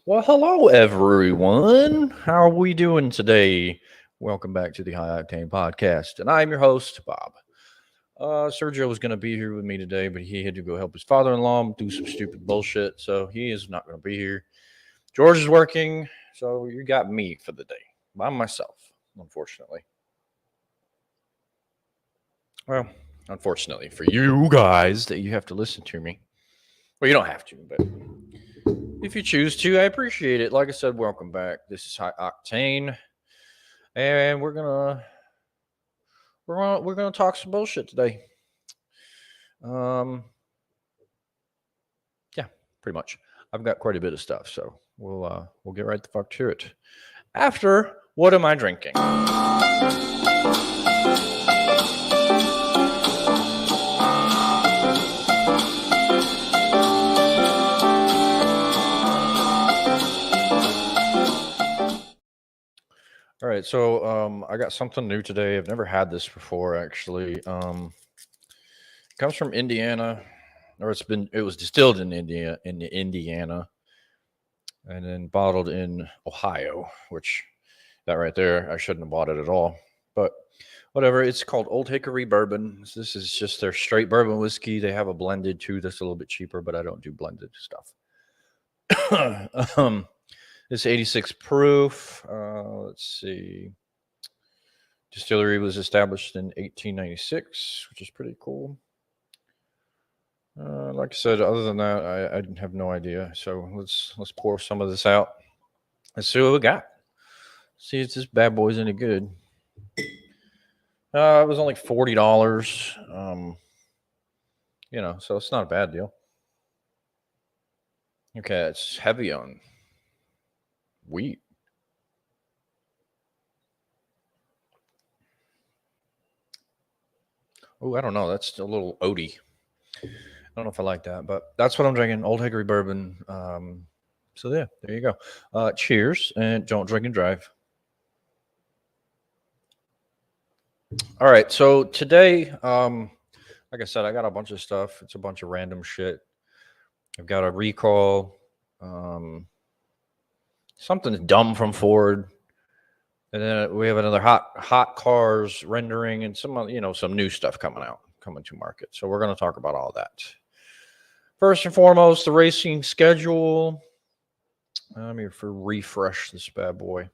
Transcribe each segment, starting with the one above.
Well, hello everyone. How are we doing today? Welcome back to the High Octane Podcast, and I'm your host, Bob. Sergio was going to be here with me today, but he had to go help his father-in-law do some stupid bullshit, so he is not going to be here. George is working, so you got me for the day by myself, unfortunately. Well, unfortunately for you guys that you have to listen to me. Well, you don't have to, but if you choose to, I appreciate it. Like I said, welcome back. This is High Octane, and we're gonna talk some bullshit today. Um, yeah, pretty much. I've got quite a bit of stuff, so we'll get right the fuck to it. After, what am I drinking? All right, so I got something new today. I've never had this before, actually. It comes from Indiana, or it was distilled in Indiana, and then bottled in Ohio. Which that right there, I shouldn't have bought it at all, but whatever. It's called Old Hickory Bourbon. So this is just their straight bourbon whiskey. They have a blended too that's a little bit cheaper, but I don't do blended stuff. It's 86 proof. Let's see. Distillery was established in 1896, which is pretty cool. Like I said, other than that, I have no idea. So let's pour some of this out. Let's see what we got. See if this bad boy's any good. It was only $40. So it's not a bad deal. Okay, it's heavy on wheat. Oh, I don't know. That's a little oaty. I don't know if I like that, but that's what I'm drinking. Old Hickory Bourbon. So yeah, there you go. Cheers, and don't drink and drive. All right, so today, like I said, I got a bunch of stuff. It's a bunch of random shit. I've got a recall, something dumb from Ford, and then we have another hot cars rendering, and some new stuff coming to market. So we're going to talk about all that. First and foremost, the racing schedule. Let me refresh this bad boy.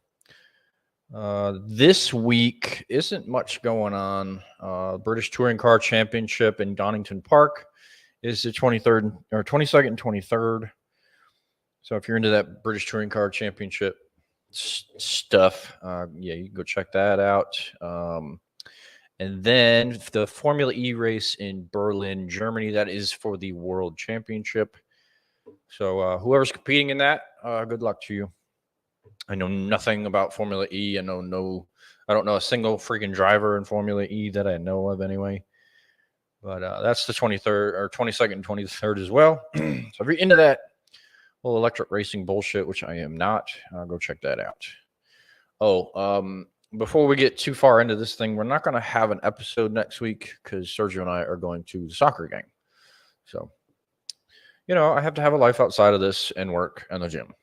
This week isn't much going on. British Touring Car Championship in Donington Park is the 23rd or 22nd and 23rd. So if you're into that British Touring Car Championship stuff, yeah, you can go check that out. And then the Formula E race in Berlin, Germany, that is for the World Championship. So whoever's competing in that, good luck to you. I know nothing about Formula E. I don't know a single freaking driver in Formula E that I know of anyway. But that's the 23rd or 22nd and 23rd as well. So if you're into that little electric racing bullshit, which I am not, go check that out. Oh, before we get too far into this thing, we're not going to have an episode next week because Sergio and I are going to the soccer game. So, I have to have a life outside of this and work and the gym.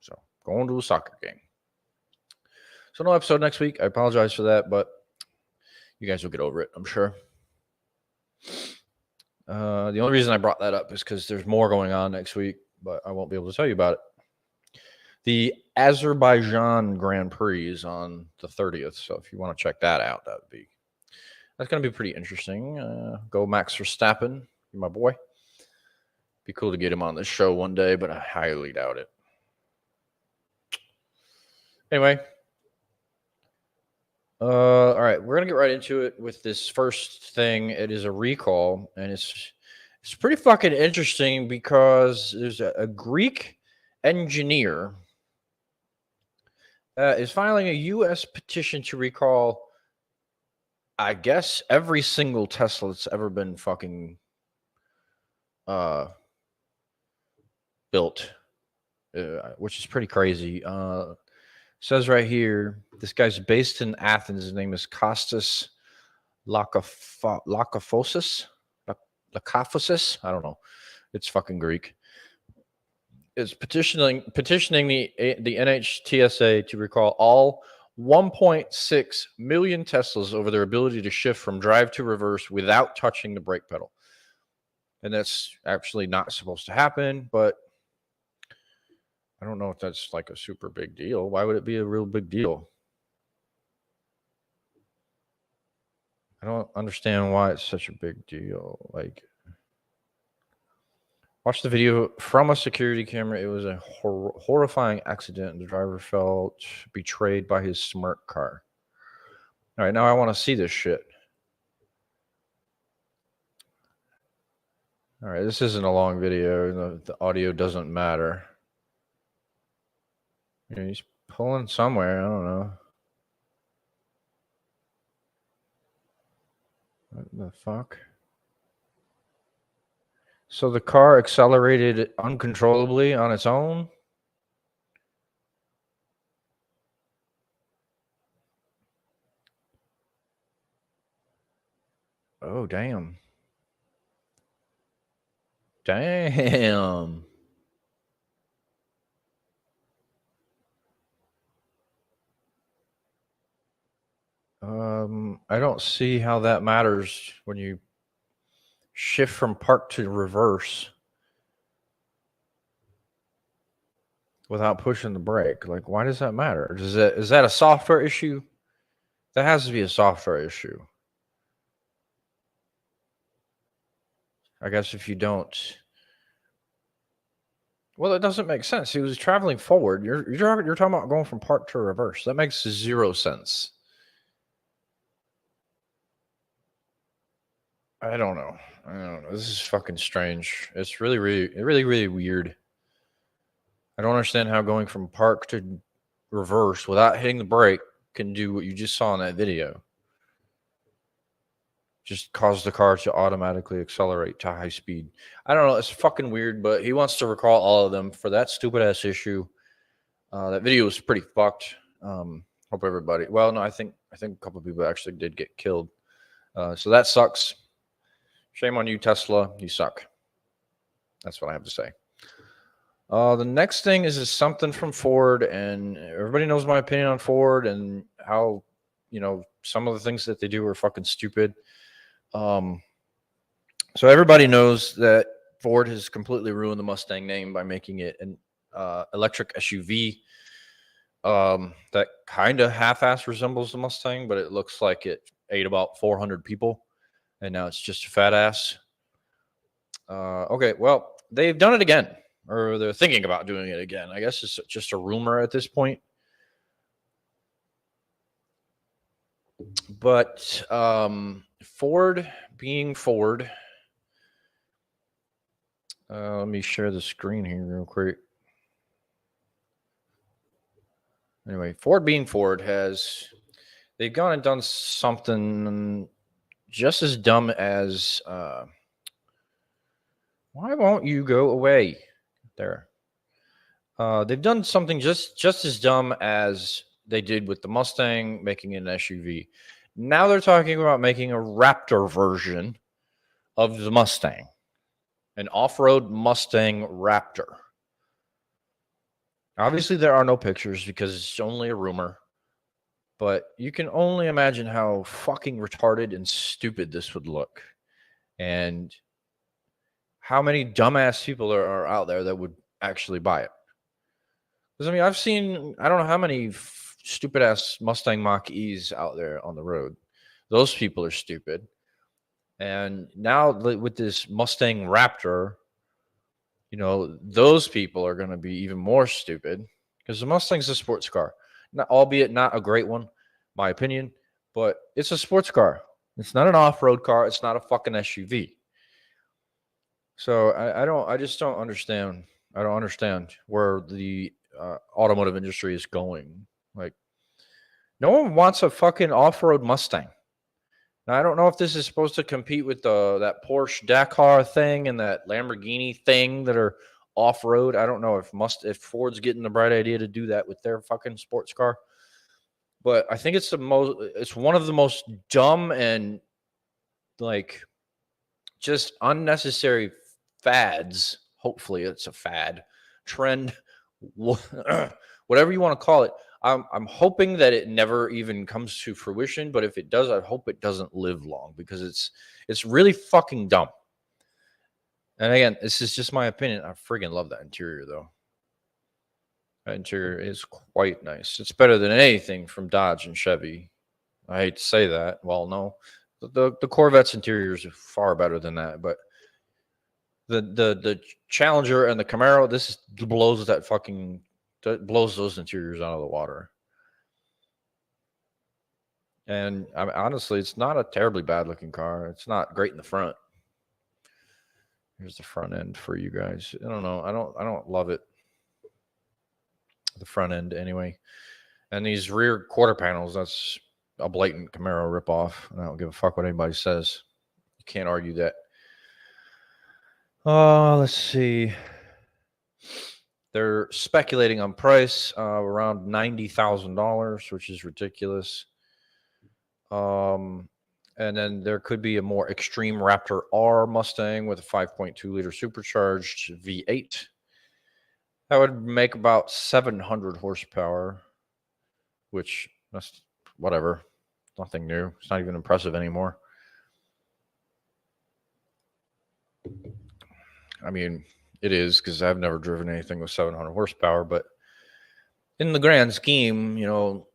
So, going to a soccer game. So, no episode next week. I apologize for that, but you guys will get over it, I'm sure. The only reason I brought that up is because there's more going on next week, but I won't be able to tell you about it. The Azerbaijan Grand Prix is on the 30th, so if you want to check that out, that's going to be pretty interesting. Go Max Verstappen, my boy. Be cool to get him on this show one day, but I highly doubt it. Anyway, all right, we're gonna get right into it with this first thing. It is a recall, and it's pretty fucking interesting because there's a Greek engineer is filing a U.S. petition to recall, I guess, every single Tesla that's ever been fucking built, which is pretty crazy. Says right here, this guy's based in Athens. His name is Kostas Lakopoulos. I don't know. It's fucking Greek. is petitioning the NHTSA to recall all 1.6 million Teslas over their ability to shift from drive to reverse without touching the brake pedal. And that's actually not supposed to happen, but I don't know if that's like a super big deal. Why would it be a real big deal? I don't understand why it's such a big deal. Like, watch the video from a security camera. It was a horrifying accident. The driver felt betrayed by his smart car. All right, now I want to see this shit. All right, this isn't a long video. The audio doesn't matter. He's pulling somewhere. I don't know. What the fuck? So the car accelerated uncontrollably on its own? Oh, damn. Damn. I don't see how that matters when you shift from park to reverse without pushing the brake. Like, why does that matter? Is that a software issue? That has to be a software issue. I guess if you don't, well, it doesn't make sense. He was traveling forward. You're talking about going from park to reverse. That makes zero sense. I don't know. This is fucking strange. It's really weird. I don't understand how going from park to reverse without hitting the brake can do what you just saw in that video. Just cause the car to automatically accelerate to high speed. I don't know. It's fucking weird, but he wants to recall all of them for that stupid ass issue. That video was pretty fucked. Hope everybody. Well, no, I think a couple of people actually did get killed. So that sucks. Shame on you, Tesla. You suck. That's what I have to say. The next thing is something from Ford, and everybody knows my opinion on Ford and how, some of the things that they do are fucking stupid. So everybody knows that Ford has completely ruined the Mustang name by making it an electric SUV that kind of half-ass resembles the Mustang, but it looks like it ate about 400 people. And now it's just a fat ass. Okay, well, they've done it again, or they're thinking about doing it again. I guess it's just a rumor at this point. But Ford being Ford, let me share the screen here real quick. Anyway, Ford being Ford they've gone and done something just as dumb as why won't you go away there? They've done something just as dumb as they did with the Mustang, making it an SUV. Now they're talking about making a Raptor version of the Mustang, an off-road Mustang Raptor. Obviously, there are no pictures because it's only a rumor. But you can only imagine how fucking retarded and stupid this would look. And how many dumbass people are out there that would actually buy it. Because, I've seen, I don't know how many stupid-ass Mustang Mach-E's out there on the road. Those people are stupid. And now with this Mustang Raptor, those people are going to be even more stupid. Because the Mustang's a sports car. Albeit not a great one, my opinion, but it's a sports car. It's not an off-road car. It's not a fucking SUV. So I just don't understand. I don't understand where the automotive industry is going. Like, no one wants a fucking off-road Mustang. Now, I don't know if this is supposed to compete with that Porsche Dakar thing and that Lamborghini thing that are off-road. I don't know if Ford's getting the bright idea to do that with their fucking sports car. But I think it's one of the most dumb and like just unnecessary fads. Hopefully it's a fad trend, whatever you want to call it. I'm hoping that it never even comes to fruition, but if it does, I hope it doesn't live long, because it's really fucking dumb. And again, this is just my opinion. I friggin' love that interior, though. That interior is quite nice. It's better than anything from Dodge and Chevy. I hate to say that. Well, no, the Corvette's interiors are far better than that. But the Challenger and the Camaro, this blows blows those interiors out of the water. And honestly, it's not a terribly bad looking car. It's not great in the front. Here's the front end for you guys. I don't know. I don't love it. The front end anyway. And these rear quarter panels, that's a blatant Camaro ripoff. I don't give a fuck what anybody says. You can't argue that. Let's see. They're speculating on price around $90,000, which is ridiculous. And then there could be a more extreme Raptor R Mustang with a 5.2 liter supercharged V8. That would make about 700 horsepower, which that's whatever. Nothing new. It's not even impressive anymore. I mean, it is, because I've never driven anything with 700 horsepower, but in the grand scheme, you know,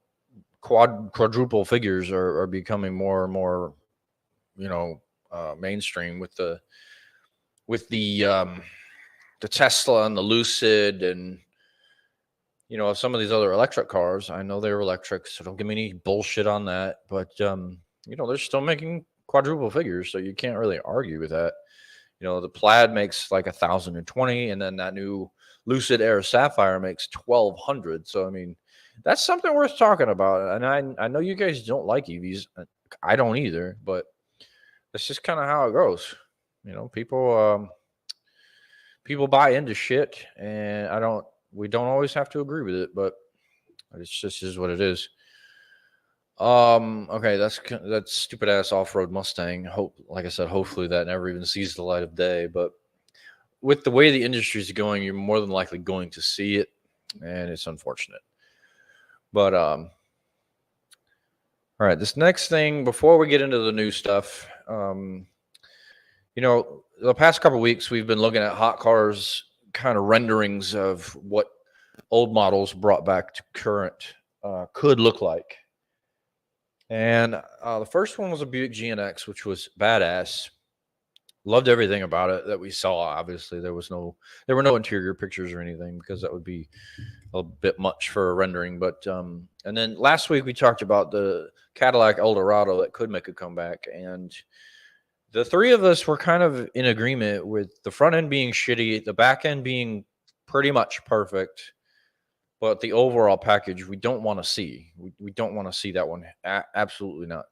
quadruple figures are becoming more and more, you know, mainstream with the Tesla and the Lucid, and you know, some of these other electric cars. I know they're electric, so don't give me any bullshit on that. But you know, they're still making quadruple figures, so you can't really argue with that. You know, the Plaid makes like 1,020, and then that new Lucid Air Sapphire makes 1,200. So I mean, that's something worth talking about. And I know you guys don't like EVs. I don't either, but that's just kind of how it goes. You know, people buy into shit, and we don't always have to agree with it, but it's just is what it is. Okay, that stupid ass off-road Mustang. Like I said, hopefully that never even sees the light of day. But with the way the industry is going, you're more than likely going to see it, and it's unfortunate. But all right, this next thing, before we get into the new stuff, you know, the past couple of weeks we've been looking at hot cars kind of renderings of what old models brought back to current could look like. And the first one was a Buick GNX, which was badass. Loved everything about it that we saw. Obviously, there were no interior pictures or anything, because that would be a bit much for a rendering. But and then last week we talked about the Cadillac Eldorado that could make a comeback, and the three of us were kind of in agreement with the front end being shitty, the back end being pretty much perfect, but the overall package we don't want to see. We don't want to see that one. Absolutely not.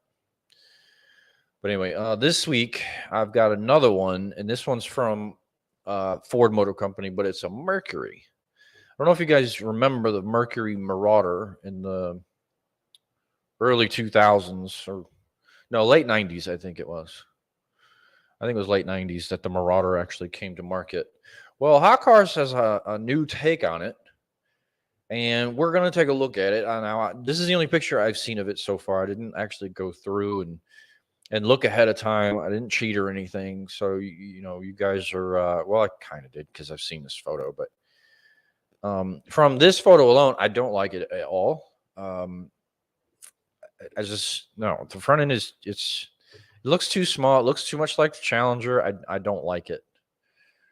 But anyway, this week I've got another one, and this one's from Ford Motor Company, but it's a Mercury. I don't know if you guys remember the Mercury Marauder in the early 2000s, or no, late 90s, I think it was. I think it was late 90s that the Marauder actually came to market. Well, Hot Cars has a new take on it, and we're going to take a look at it. Now, this is the only picture I've seen of it so far. I didn't actually go through and look ahead of time. I didn't cheat or anything. So, you know, you guys are, well, I kind of did, because I've seen this photo. But from this photo alone, I don't like it at all. No, the front end it looks too small. It looks too much like the Challenger. I don't like it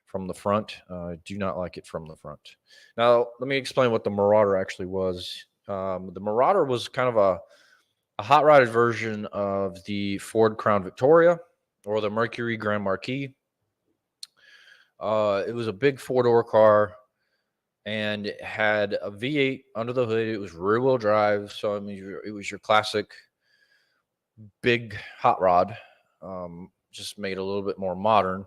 from the front. I do not like it from the front. Now, let me explain what the Marauder actually was. The Marauder was kind of a hot rodded version of the Ford Crown Victoria or the Mercury Grand Marquis. It was a big four-door car, and it had a V8 under the hood. It was rear-wheel drive, so I mean, it was your classic big hot rod, just made a little bit more modern.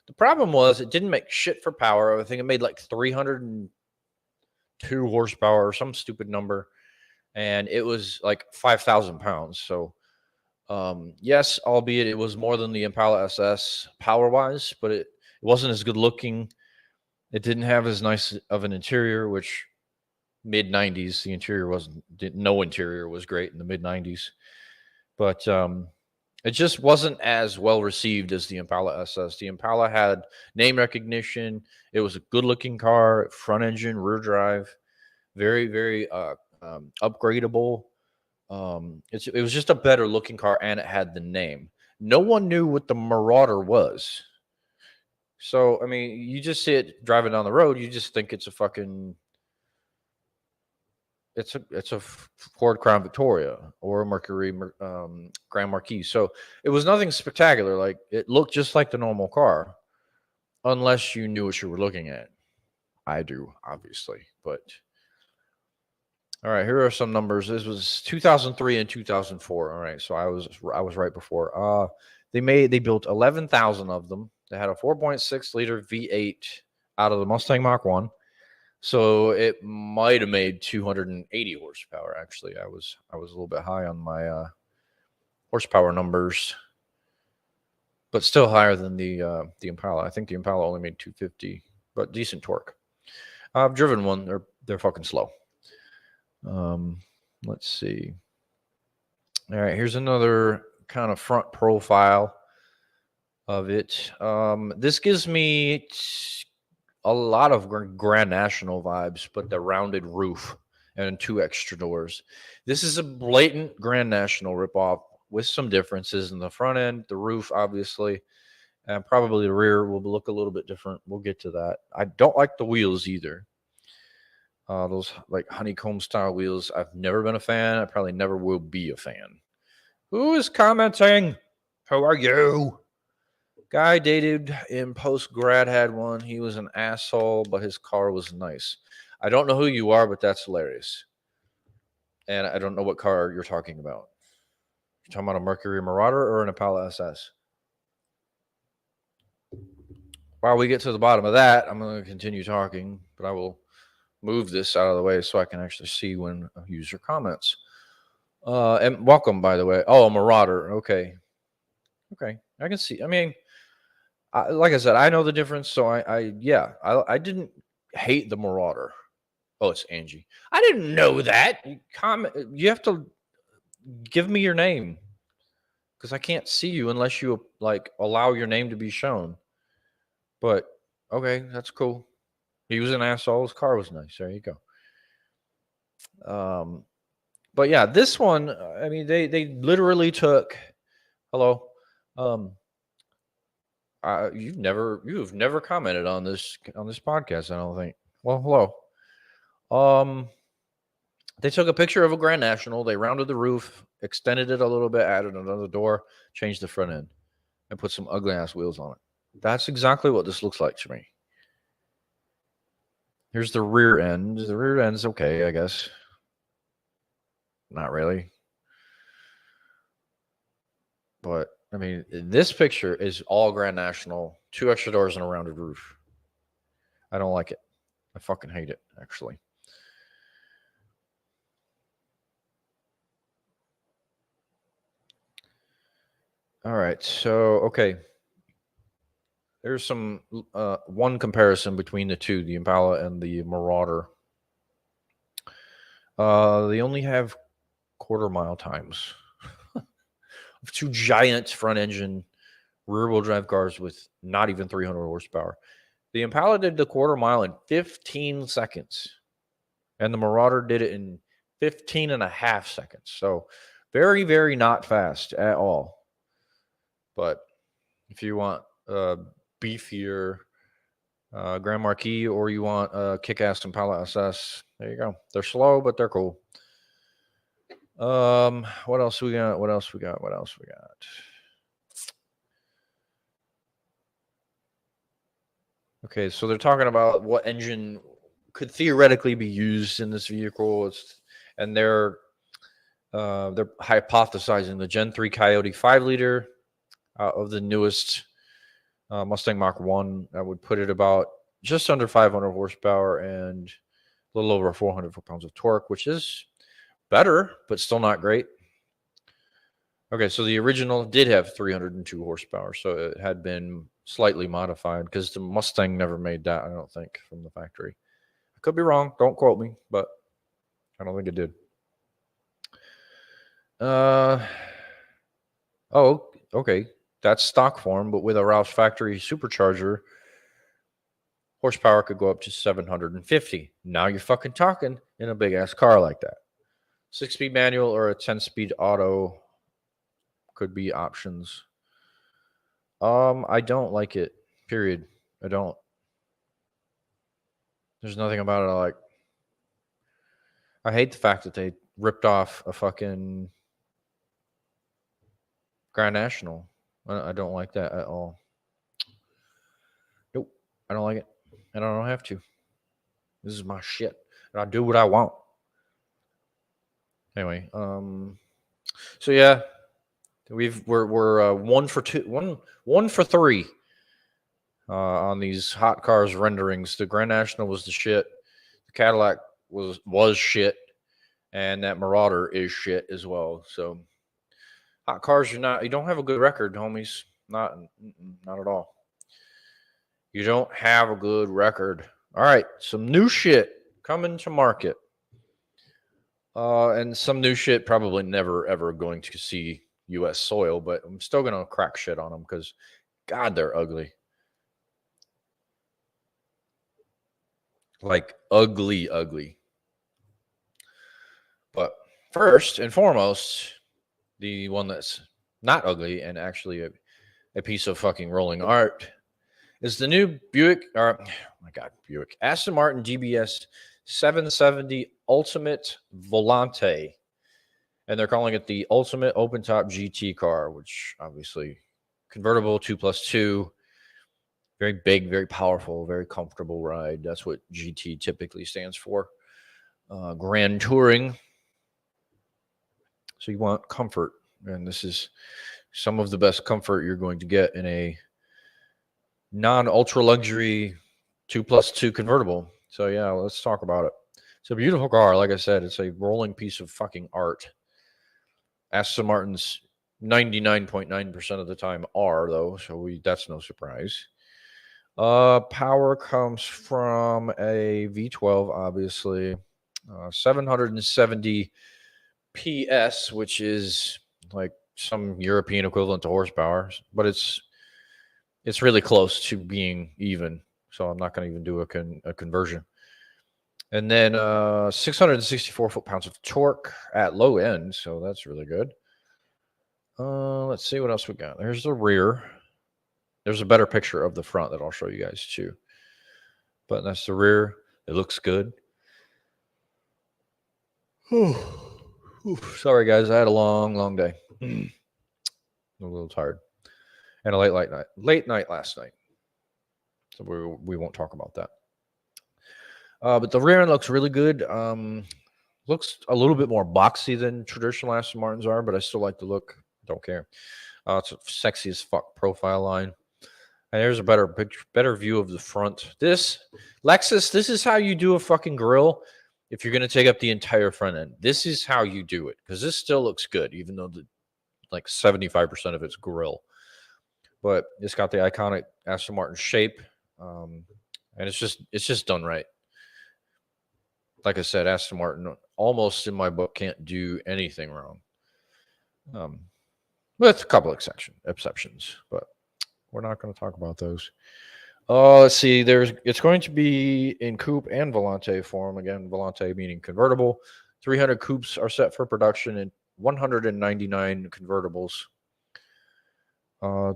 The problem was it didn't make shit for power. I think it made like 302 horsepower or some stupid number, and it was like 5,000 pounds. So, yes, albeit it was more than the Impala SS power-wise, but it wasn't as good looking. It didn't have as nice of an interior, which mid 90s, the interior no interior was great in the mid 90s. But it just wasn't as well received as the Impala SS. The Impala had name recognition. It was a good looking car, front engine, rear drive, very, very upgradable. It was just a better looking car, and it had the name. No one knew what the Marauder was. So, I mean, you just see it driving down the road, you just think it's a fucking it's a Ford Crown Victoria or a Mercury Grand Marquis. So it was nothing spectacular. Like it looked just like the normal car, unless you knew what you were looking at. I do, obviously, but all right. Here are some numbers. This was 2003 and 2004. All right, so I was right before. They built 11,000 of them. They had a 4.6 liter V8 out of the Mustang Mach 1. So it might have made 280 horsepower. Actually, I was a little bit high on my horsepower numbers, but still higher than the Impala. I think the Impala only made 250, but decent torque. I've driven one. They're fucking slow. Let's see. All right, here's another kind of front profile of it. This gives me a lot of Grand National vibes, but the rounded roof and 2 extra doors. This is a blatant Grand National ripoff with some differences in the front end, the roof, obviously, and probably the rear will look a little bit different. We'll get to that. I don't like the wheels either. Those like honeycomb style wheels. I've never been a fan. I probably never will be a fan. Who is commenting? How are you? Guy dated in post grad had one. He was an asshole, but his car was nice. I don't know who you are, but that's hilarious. And I don't know what car you're talking about. You're talking about a Mercury Marauder or an Impala SS? While we get to the bottom of that, I'm going to continue talking, but I will move this out of the way so I can actually see when a user comments. And welcome, by the way. Oh, a Marauder. Okay. I can see. I mean, like I said, I know the difference. So I didn't hate the Marauder. Oh, it's Angie. I didn't know that. You have to give me your name because I can't see you unless you like allow your name to be shown. But okay, that's cool. He was an asshole. His car was nice. There you go. But yeah, this one. I mean, they literally took. Hello. You've never commented on this podcast. I don't think. Well, hello. They took a picture of a Grand National. They rounded the roof, extended it a little bit, added another door, changed the front end, and put some ugly ass wheels on it. That's exactly what this looks like to me. Here's the rear end. The rear end's okay, I guess. Not really. But I mean, this picture is all Grand National, 2 extra doors and a rounded roof. I don't like it. I fucking hate it, actually. All right, so okay. There's some one comparison between the two, the Impala and the Marauder. They only have quarter mile times. 2 giant front engine rear wheel drive cars with not even 300 horsepower. The Impala did the quarter mile in 15 seconds, and the Marauder did it in 15 and a half seconds. So very, very not fast at all. But if you want beefier Grand Marquis or you want kick-ass Impala SS, there you go. They're slow, but they're cool. What else we got? Okay, so they're talking about what engine could theoretically be used in this vehicle. And they're hypothesizing the Gen 3 Coyote 5-liter of the newest Mustang Mach 1. I would put it about just under 500 horsepower and a little over 400 foot-pounds of torque, which is better, but still not great. Okay, so the original did have 302 horsepower, so it had been slightly modified because the Mustang never made that, I don't think, from the factory. I could be wrong. Don't quote me, but I don't think it did. Oh, okay. That's stock form, but with a Roush factory supercharger, horsepower could go up to 750. Now you're fucking talking in a big ass car like that. 6-speed manual or a 10-speed auto could be options. I don't like it. Period. I don't. There's nothing about it I like. I hate the fact that they ripped off a fucking Grand National. I don't like that at all. Nope. I don't like it. And I don't have to. This is my shit. And I do what I want. Anyway, so yeah, we're 1 for 2, 1 for 3 on these hot cars renderings. The Grand National was the shit. The Cadillac was shit, and that Marauder is shit as well. So hot cars, you don't have a good record, homies. Not at all. You don't have a good record. All right, some new shit coming to market. And some new shit probably never ever going to see U.S. soil, but I'm still gonna crack shit on them because, God, they're ugly. Like ugly, ugly. But first and foremost, the one that's not ugly and actually a piece of fucking rolling art is the new Buick Aston Martin GBS 770 Ultimate Volante. And they're calling it the Ultimate Open Top GT car, which obviously convertible 2+2, very big, very powerful, very comfortable ride. That's what GT typically stands for. Grand Touring. So you want comfort, and this is some of the best comfort you're going to get in a non-ultra luxury 2+2 convertible. So yeah, let's talk about it. It's a beautiful car. Like I said, it's a rolling piece of fucking art. Aston Martins 99.9% of the time are, though, so that's no surprise. Power comes from a V12, obviously. 770 PS, which is like some European equivalent to horsepower, but it's really close to being even. So I'm not going to even do a conversion. And then 664 foot-pounds of torque at low end, so that's really good. Let's see what else we got. There's the rear. There's a better picture of the front that I'll show you guys too. But that's the rear. It looks good. Sorry, guys. I had a long day. I'm a little tired. And a late night last night. So we won't talk about that. But the rear end looks really good. Looks a little bit more boxy than traditional Aston Martins are, but I still like the look. Don't care. It's a sexy as fuck profile line. And there's a better view of the front. This Lexus, this is how you do a fucking grill. If you're going to take up the entire front end, this is how you do it, because this still looks good, even though like 75% of it's grill. But it's got the iconic Aston Martin shape, and it's just done right. Like I said, Aston Martin, almost in my book, can't do anything wrong. With a couple exceptions, but we're not going to talk about those. Let's see. It's going to be in coupe and Volante form. Again, Volante meaning convertible. 300 coupes are set for production and 199 convertibles.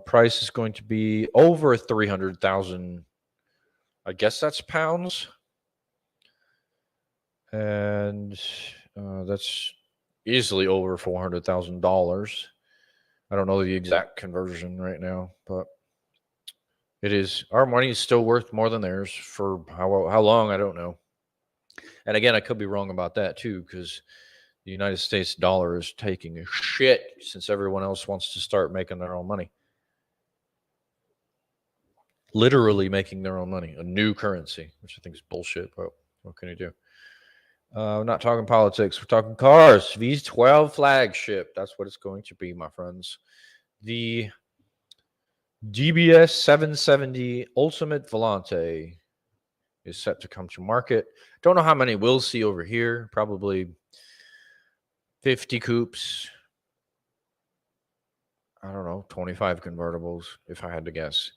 Price is going to be over 300,000. I guess that's pounds. And that's easily over $400,000. I don't know the exact conversion right now, but it is. Our money is still worth more than theirs for how long, I don't know. And again, I could be wrong about that too, because the United States dollar is taking a shit since everyone else wants to start making their own money. Literally making their own money, a new currency, which I think is bullshit, but what can you do? We're not talking politics. We're talking cars. V12 flagship. That's what it's going to be, my friends. The DBS 770 Ultimate Volante is set to come to market. Don't know how many we'll see over here. Probably 50 coupes. I don't know, 25 convertibles, if I had to guess.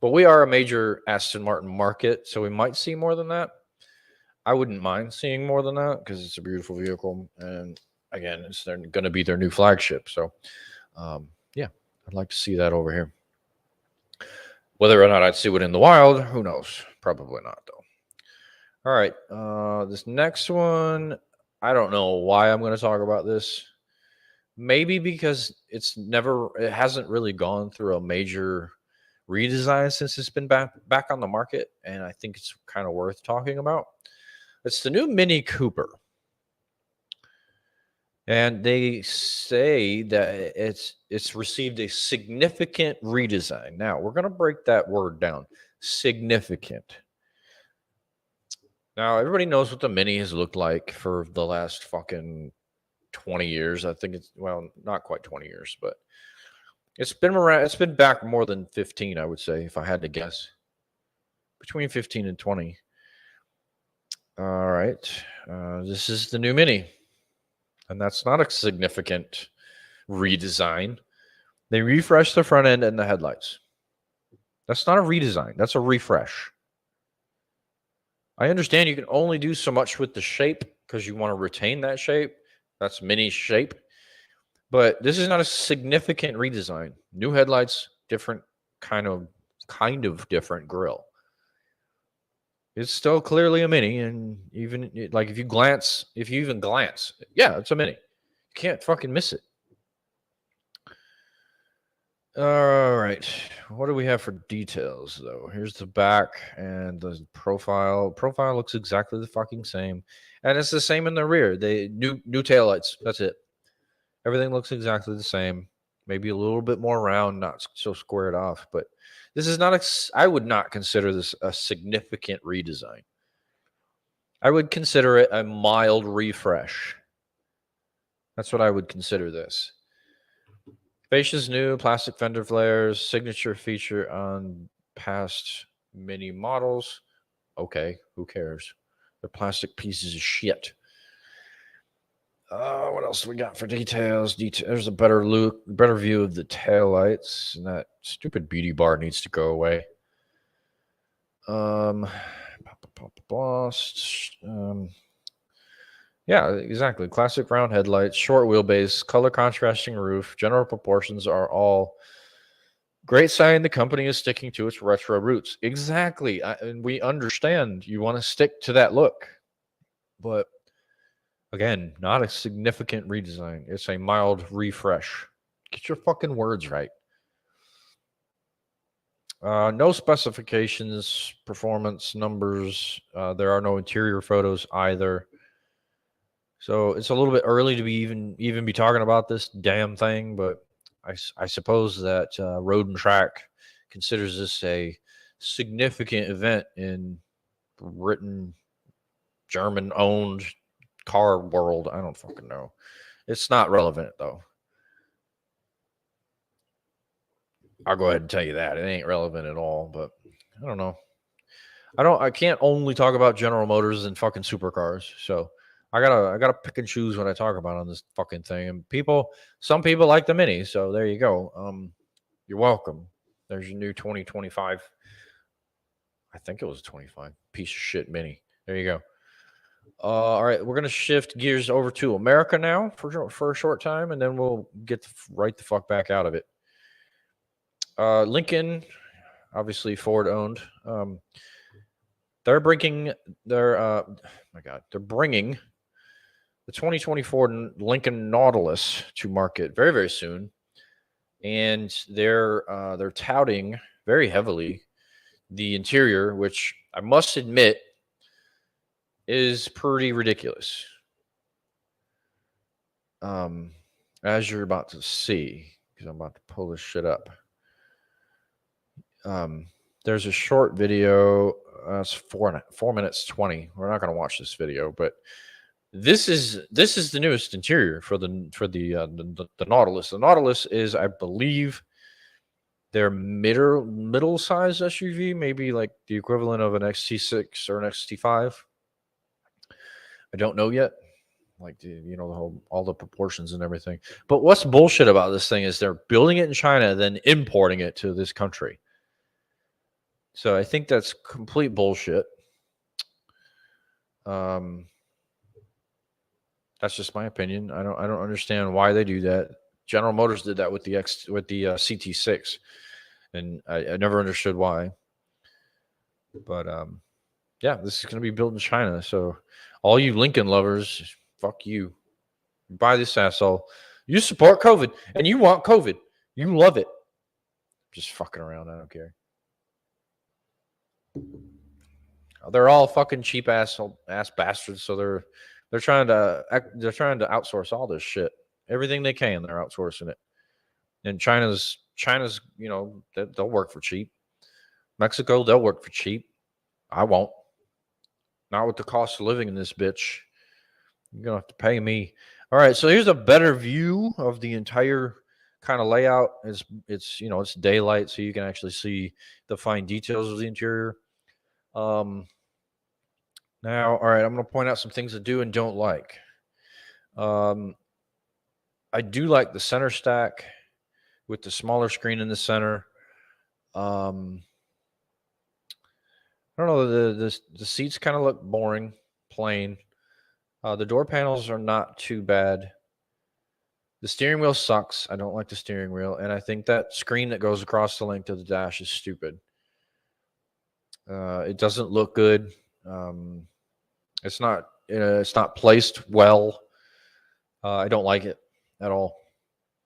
But we are a major Aston Martin market, so we might see more than that. I wouldn't mind seeing more than that because it's a beautiful vehicle. And again, it's going to be their new flagship. So, yeah, I'd like to see that over here. Whether or not I'd see it in the wild, who knows? Probably not, though. All right. This next one, I don't know why I'm going to talk about this. Maybe because it hasn't really gone through a major redesign since it's been back on the market, and I think it's kind of worth talking about. It's the new Mini Cooper. And they say that it's received a significant redesign. Now, we're going to break that word down. Significant. Now, everybody knows what the Mini has looked like for the last fucking 20 years. I think it's, well, not quite 20 years, but it's been around. It's been back more than 15, I would say, if I had to guess. Between 15 and 20. All right. This is the new Mini. And that's not a significant redesign. They refreshed the front end and the headlights. That's not a redesign. That's a refresh. I understand you can only do so much with the shape because you want to retain that shape. That's Mini shape. But this is not a significant redesign. New headlights, different kind of different grille. It's still clearly a Mini, and even like if you even glance, yeah, it's a Mini. You can't fucking miss it. All right. What do we have for details, though? Here's the back and the profile. Profile looks exactly the fucking same. And it's the same in the rear. They new taillights. That's it. Everything looks exactly the same. Maybe a little bit more round, not so squared off. But this is not I would not consider this a significant redesign. I would consider it a mild refresh. That's what I would consider this. Fascia's new, plastic fender flares, signature feature on past Mini models. Okay, who cares? They're plastic pieces of shit. What else do we got for details? There's a better view of the taillights, and that stupid beauty bar needs to go away. Yeah, exactly. Classic round headlights, short wheelbase, color contrasting roof, general proportions are all great sign the company is sticking to its retro roots. Exactly. And we understand you want to stick to that look. But again, not a significant redesign. It's a mild refresh. Get your fucking words right. No specifications, performance numbers. There are no interior photos either. So it's a little bit early to be even be talking about this damn thing, but I suppose that Road and Track considers this a significant event in Britain, German-owned car world. I don't fucking know. It's not relevant though. I'll go ahead and tell you that it ain't relevant at all. But I don't know. I can't only talk about General Motors and fucking supercars. So I gotta pick and choose what I talk about on this fucking thing. And some people like the Mini, so there you go. You're welcome. There's your new 2025. I think it was a 25 piece of shit Mini. There you go. All right, we're gonna shift gears over to America now for a short time, and then we'll get right the fuck back out of it. Lincoln, obviously Ford owned. They're bringing they're bringing the 2024 Lincoln Nautilus to market very, very soon, and they're touting very heavily the interior, which I must admit is pretty ridiculous. As you're about to see, because I'm about to pull this shit up. There's a short video. It's 4 minutes 20. We're not going to watch this video, but this is the newest interior for the Nautilus. The Nautilus is, I believe, They're middle-sized SUV, maybe like the equivalent of an XT6 or an XT5. I don't know yet. Like all the proportions and everything. But what's bullshit about this thing is they're building it in China, then importing it to this country. So I think that's complete bullshit. That's just my opinion. I don't understand why they do that. General Motors did that with the CT6, and I never understood why. But yeah, this is going to be built in China. So all you Lincoln lovers, fuck you. Buy this asshole. You support COVID, and you want COVID. You love it. Just fucking around. I don't care. They're all fucking cheap ass bastards. So they're trying to outsource all this shit. Everything they can, they're outsourcing it. And China's they'll work for cheap. Mexico, they'll work for cheap. I won't. Not with the cost of living in this bitch. You're gonna have to pay me. All right, so here's a better view of the entire kind of layout. It's daylight, so you can actually see the fine details of the interior. Now, all right, I'm going to point out some things I do and don't like. I do like the center stack with the smaller screen in the center. I don't know, the seats kind of look boring, plain. The door panels are not too bad. The steering wheel sucks. I don't like the steering wheel, and I think that screen that goes across the length of the dash is stupid. It doesn't look good. It's not placed well. I don't like it at all.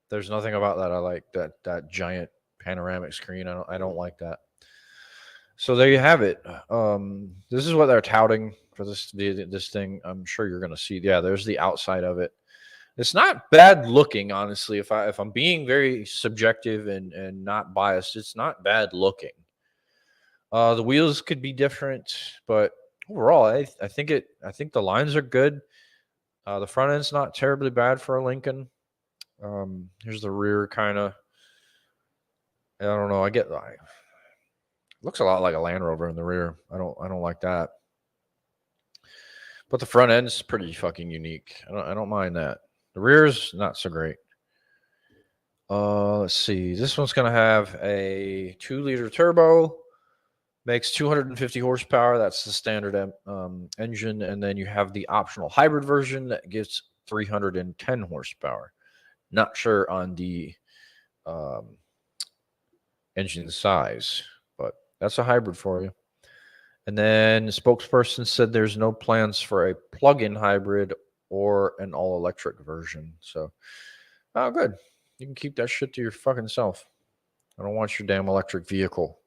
There's nothing about that I like. That giant panoramic screen. I don't like that. So there you have it. This is what they're touting for this thing. I'm sure you're gonna see. Yeah, there's the outside of it. It's not bad looking, honestly. If I'm being very subjective and not biased, it's not bad looking. The wheels could be different, but overall, I think the lines are good. The front end's not terribly bad for a Lincoln. Here's the rear, kind of. I don't know. Looks a lot like a Land Rover in the rear. I don't like that. But the front end's pretty fucking unique. I don't mind that. The rear's not so great. Let's see. This one's gonna have a 2-liter turbo. Makes 250 horsepower. That's the standard engine. And then you have the optional hybrid version that gives 310 horsepower. Not sure on the engine size, but that's a hybrid for you. And then the spokesperson said there's no plans for a plug-in hybrid or an all-electric version. So, oh, good. You can keep that shit to your fucking self. I don't want your damn electric vehicle.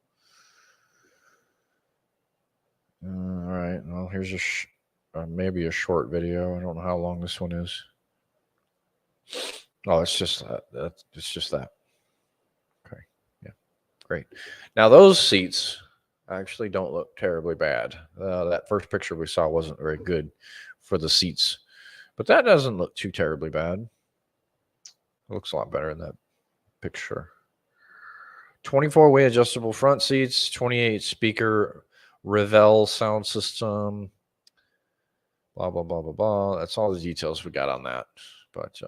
All right. Well, here's maybe a short video. I don't know how long this one is. Oh, it's just that. It's just that. Okay. Yeah. Great. Now those seats actually don't look terribly bad. That first picture we saw wasn't very good for the seats, but that doesn't look too terribly bad. It looks a lot better in that picture. 24-way adjustable front seats, 28 speaker Revell sound system, blah, blah, blah, blah, blah. That's all the details we got on that. But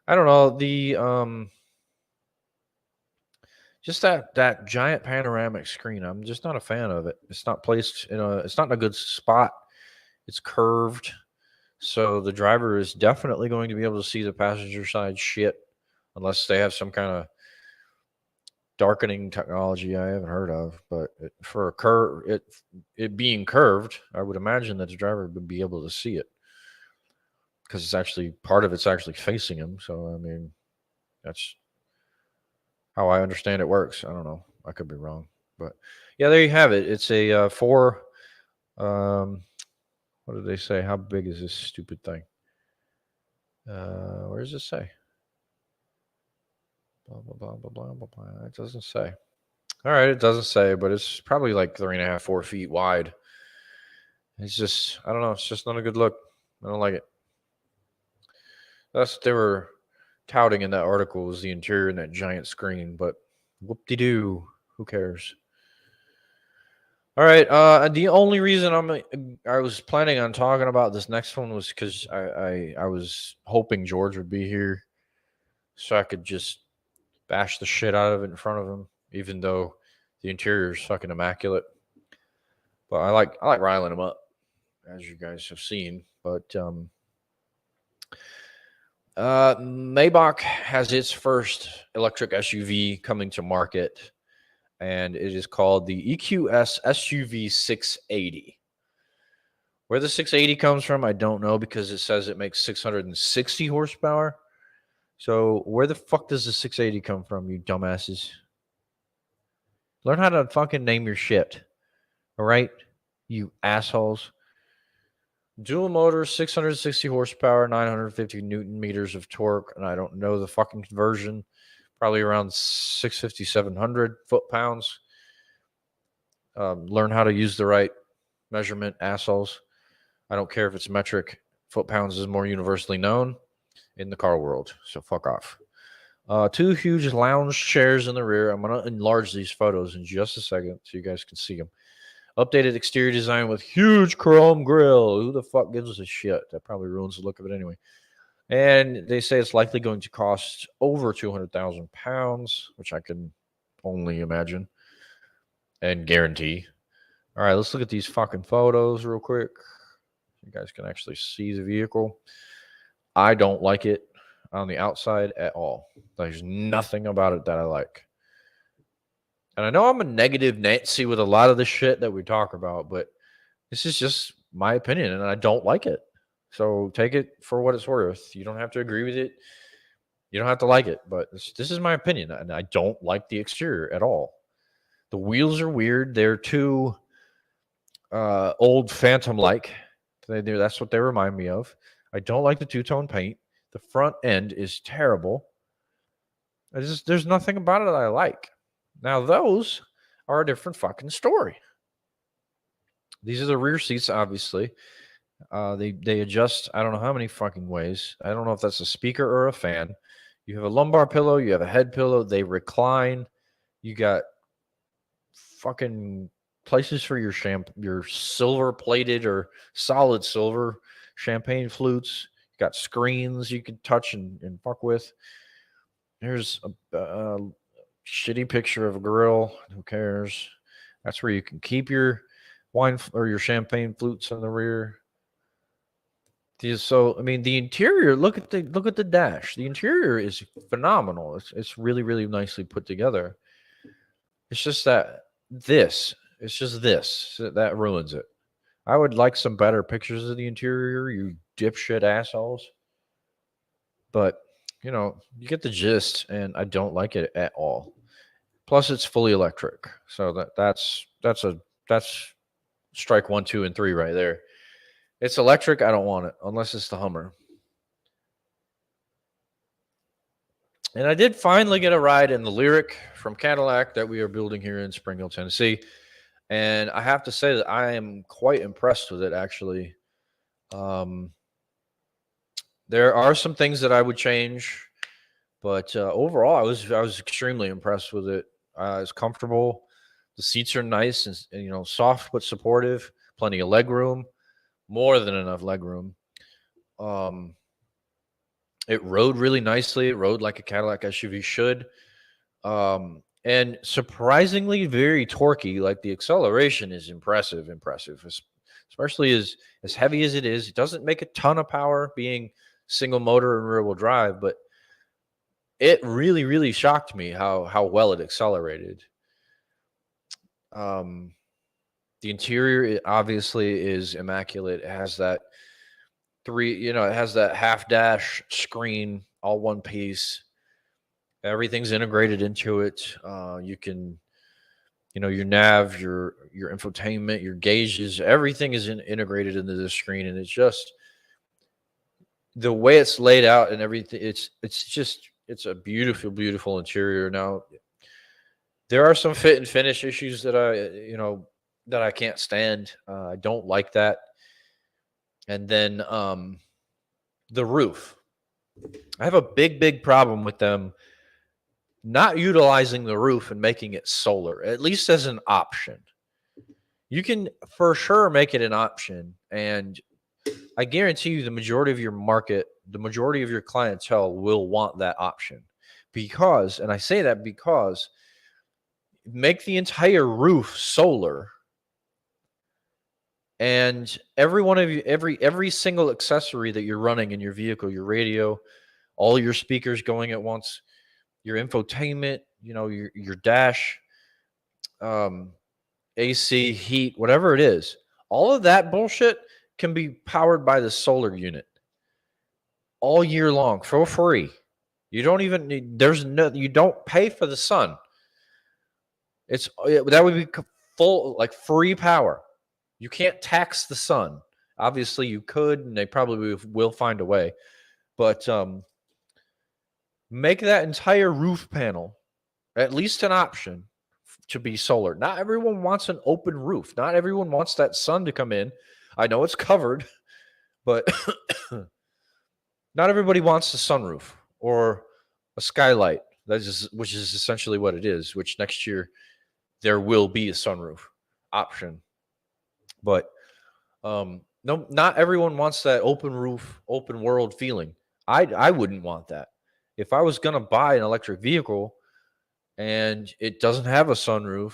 I don't know. Just that giant panoramic screen, I'm just not a fan of it. It's not placed it's not in a good spot. It's curved. So the driver is definitely going to be able to see the passenger side shit unless they have some kind of darkening technology I haven't heard of. But for a curve, it being curved, I would imagine that the driver would be able to see it because it's actually part of it's actually facing him. So I mean, that's how I understand it works. I don't know. I could be wrong, but yeah, there you have it. It's a four. What did they say? How big is this stupid thing? Where does it say? Blah, blah, blah, blah, blah, blah, blah. It doesn't say. All right, it doesn't say, but it's probably like 3.5, 4 feet wide. It's just, I don't know. It's just not a good look. I don't like it. That's what they were touting in that article was the interior and that giant screen, but Whoop-de-doo. Who cares? All right. The only reason I was planning on talking about this next one was because I was hoping George would be here so I could just bash the shit out of it in front of him, even though the interior is fucking immaculate. But I like riling him up, as you guys have seen. But Maybach has its first electric SUV coming to market, and it is called the EQS SUV 680. Where the 680 comes from, I don't know, because it says it makes 660 horsepower. So where the fuck does the 680 come from, you dumbasses? Learn how to fucking name your shit. All right, you assholes. Dual motor, 660 horsepower, 950 newton meters of torque, and I don't know the fucking conversion. Probably around 650, 700 foot-pounds. Learn how to use the right measurement, assholes. I don't care if it's metric. Foot-pounds is more universally known in the car world, so fuck off. Two huge lounge chairs in the rear. I'm going to enlarge these photos in just a second so you guys can see them. Updated exterior design with huge chrome grille. Who the fuck gives us a shit? That probably ruins the look of it anyway. And they say it's likely going to cost over 200,000 pounds, which I can only imagine and guarantee. All right, let's look at these fucking photos real quick. You guys can actually see the vehicle. I don't like it on the outside at all. There's nothing about it that I like. And I know I'm a negative Nancy with a lot of the shit that we talk about, but this is just my opinion, and I don't like it. So take it for what it's worth. You don't have to agree with it. You don't have to like it, but this is my opinion, and I don't like the exterior at all. The wheels are weird. They're too old Phantom-like. That's what they remind me of. I don't like the two-tone paint. The front end is terrible. There's nothing about it that I like. Now, those are a different fucking story. These are the rear seats, obviously. They adjust, I don't know how many fucking ways. I don't know if that's a speaker or a fan. You have a lumbar pillow. You have a head pillow. They recline. You got fucking places for your silver-plated or solid silver champagne flutes. You got screens you can touch and fuck with. Here's a shitty picture of a grill. Who cares? That's where you can keep your wine or your champagne flutes in the rear. So I mean, the interior. Look at the dash. The interior is phenomenal. It's really really nicely put together. It's just that it's just this that ruins it. I would like some better pictures of the interior, you dipshit assholes. But you get the gist, and I don't like it at all. Plus, it's fully electric, so that's strike 1, 2, and 3 right there. It's electric. I don't want it unless it's the Hummer. And I did finally get a ride in the Lyric from Cadillac that we are building here in Spring Hill, Tennessee. And I have to say that I am quite impressed with it, actually. There are some things that I would change, but overall, I was extremely impressed with it. It's comfortable. The seats are nice and soft but supportive. Plenty of leg room, more than enough leg room. It rode really nicely. It rode like a Cadillac SUV should. And surprisingly very torquey. Like the acceleration is impressive, especially as heavy as it is. It doesn't make a ton of power being single motor and rear wheel drive, but it really, really shocked me how well it accelerated. The interior obviously is immaculate. It has that it has that half dash screen, all one piece. Everything's integrated into it. You can, your nav, your infotainment, your gauges, everything is integrated into this screen, and it's just the way it's laid out and everything. It's a beautiful, beautiful interior. Now, there are some fit and finish issues that I can't stand. I don't like that. And then the roof. I have a big, big problem with them not utilizing the roof and making it solar, at least as an option. You can for sure make it an option, and I guarantee you the majority of your market, the majority of your clientele will want that option. Because, and I say that because make the entire roof solar, and every one of you, every single accessory that you're running in your vehicle, your radio, all your speakers going at once, your infotainment, your dash, um, AC, heat, whatever it is, all of that bullshit can be powered by the solar unit all year long for free. You don't even need, you don't pay for the sun. That would be full, like free power. You can't tax the sun. Obviously, you could, and they probably will find a way. But make that entire roof panel at least an option to be solar. Not everyone wants an open roof. Not everyone wants that sun to come in. I know it's covered, but not everybody wants a sunroof or a skylight. Which is essentially what it is. Which next year there will be a sunroof option. But no, not everyone wants that open roof, open world feeling. I wouldn't want that. If I was gonna buy an electric vehicle and it doesn't have a sunroof,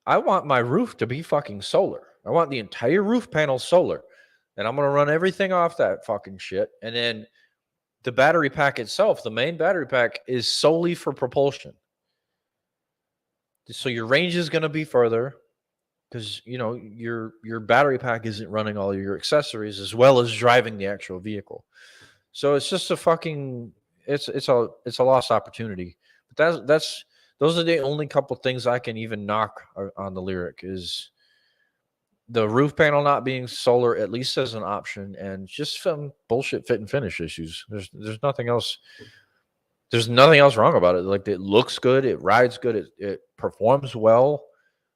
I want my roof to be fucking solar. I want the entire roof panel solar. And I'm gonna run everything off that fucking shit. And then the battery pack itself, the main battery pack, is solely for propulsion. So your range is gonna be further, because your battery pack isn't running all your accessories as well as driving the actual vehicle. So it's just a fucking it's a lost opportunity. But those are the only couple things I can even knock on the Lyriq, is the roof panel not being solar, at least as an option, and just some bullshit fit and finish issues. There's nothing else. There's nothing else wrong about it. Like, it looks good, it rides good, it performs well.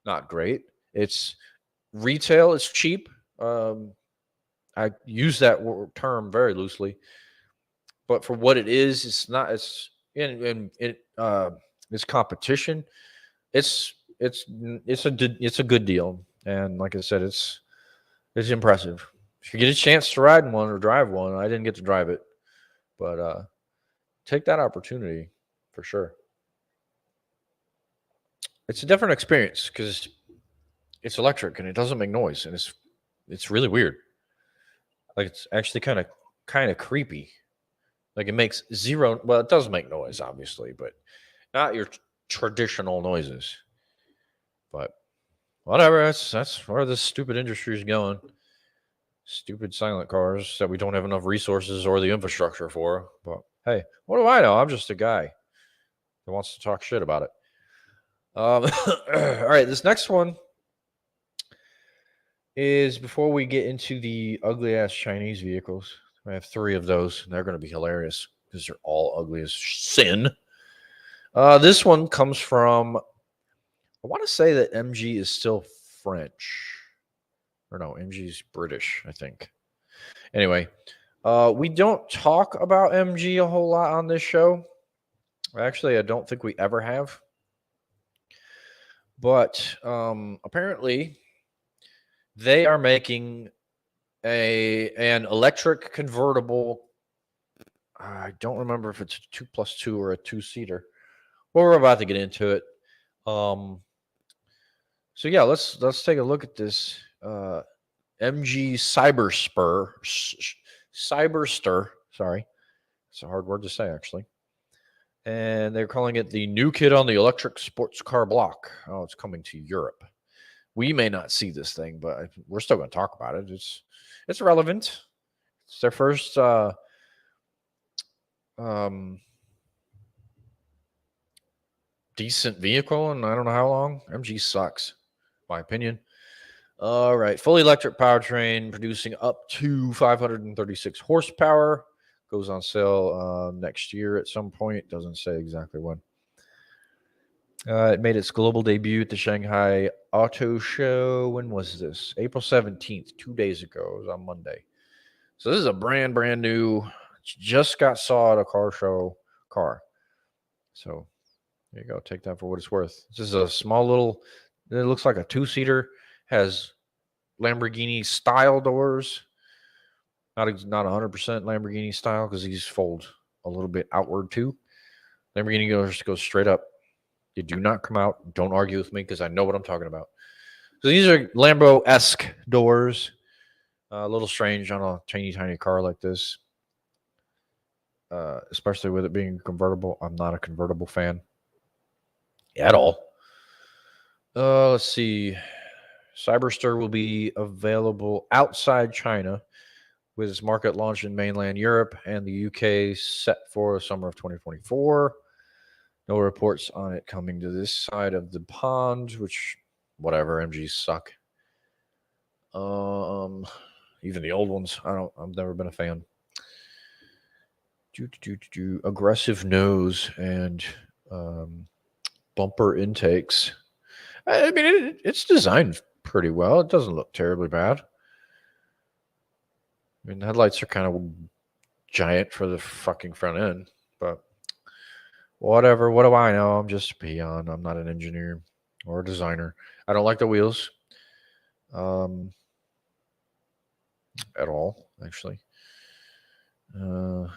Not great. It's retail. It's cheap. I use that term very loosely, but for what it is, it's not. It's competition. It's a good deal, and like I said, it's impressive. If you get a chance to ride one or drive one, I didn't get to drive it, but take that opportunity for sure. It's a different experience because it's electric and it doesn't make noise, and it's really weird. Like, it's actually kind of creepy. Like, it makes zero. Well, it does make noise, obviously, but not your traditional noises. But whatever. That's where this stupid industry is going. Stupid silent cars that we don't have enough resources or the infrastructure for. But hey, what do I know? I'm just a guy that wants to talk shit about it. All right, this next one is, before we get into the ugly ass Chinese vehicles. I have 3 of those, and they're going to be hilarious because they're all ugly as sin. This one comes from, I want to say that MG is still French. Or no, MG is British, I think. Anyway, we don't talk about MG a whole lot on this show. Actually, I don't think we ever have. But apparently, they are making an electric convertible. I don't remember if it's a 2+2 or a 2-seater. Well, we're about to get into it. So yeah, let's take a look at this MG Cyberster. Sorry, it's a hard word to say, actually. And they're calling it the new kid on the electric sports car block. Oh, it's coming to Europe. We may not see this thing, but we're still going to talk about it. It's relevant. It's their first decent vehicle, and I don't know how long. MG sucks, my opinion. All right, fully electric powertrain, producing up to 536 horsepower. Goes on sale next year at some point. Doesn't say exactly when. It made its global debut at the Shanghai Auto Show. When was this? April 17th, 2 days ago. It was on Monday. So this is a brand new, just got saw at a car show car. So there you go. Take that for what it's worth. This is a small little, it looks like a two-seater, has Lamborghini style doors. Not 100% Lamborghini style because these fold a little bit outward too. Lamborghini doors go straight up. They do not come out. Don't argue with me because I know what I'm talking about. So these are Lambo-esque doors. A little strange on a tiny car like this. Especially with it being convertible. I'm not a convertible fan at all. Let's see. Cyberster will be available outside China with its market launch in mainland Europe and the UK set for summer of 2024. No reports on it coming to this side of the pond, which, whatever, MGs suck. Even the old ones, I've never been a fan. Aggressive nose and bumper intakes. I mean, it's designed pretty well. It doesn't look terribly bad. I mean, the headlights are kind of giant for the fucking front end, but whatever. What do I know? I'm just a peon. I'm not an engineer or a designer. I don't like the wheels at all, actually. Can't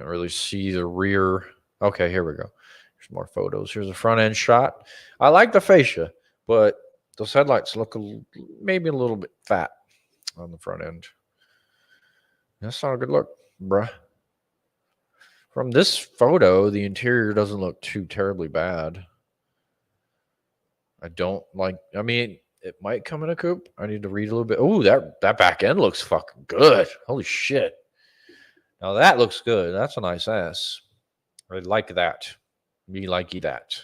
really see the rear. Okay, here we go. There's more photos. Here's a front end shot. I like the fascia, but those headlights look maybe a little bit fat on the front end. That's not a good look, bruh. From this photo, the interior doesn't look too terribly bad. I don't like, I mean, it might come in a coupe. I need to read a little bit. Oh, that back end looks fucking good. Holy shit. Now that looks good. That's a nice ass. I like that. Me likey that.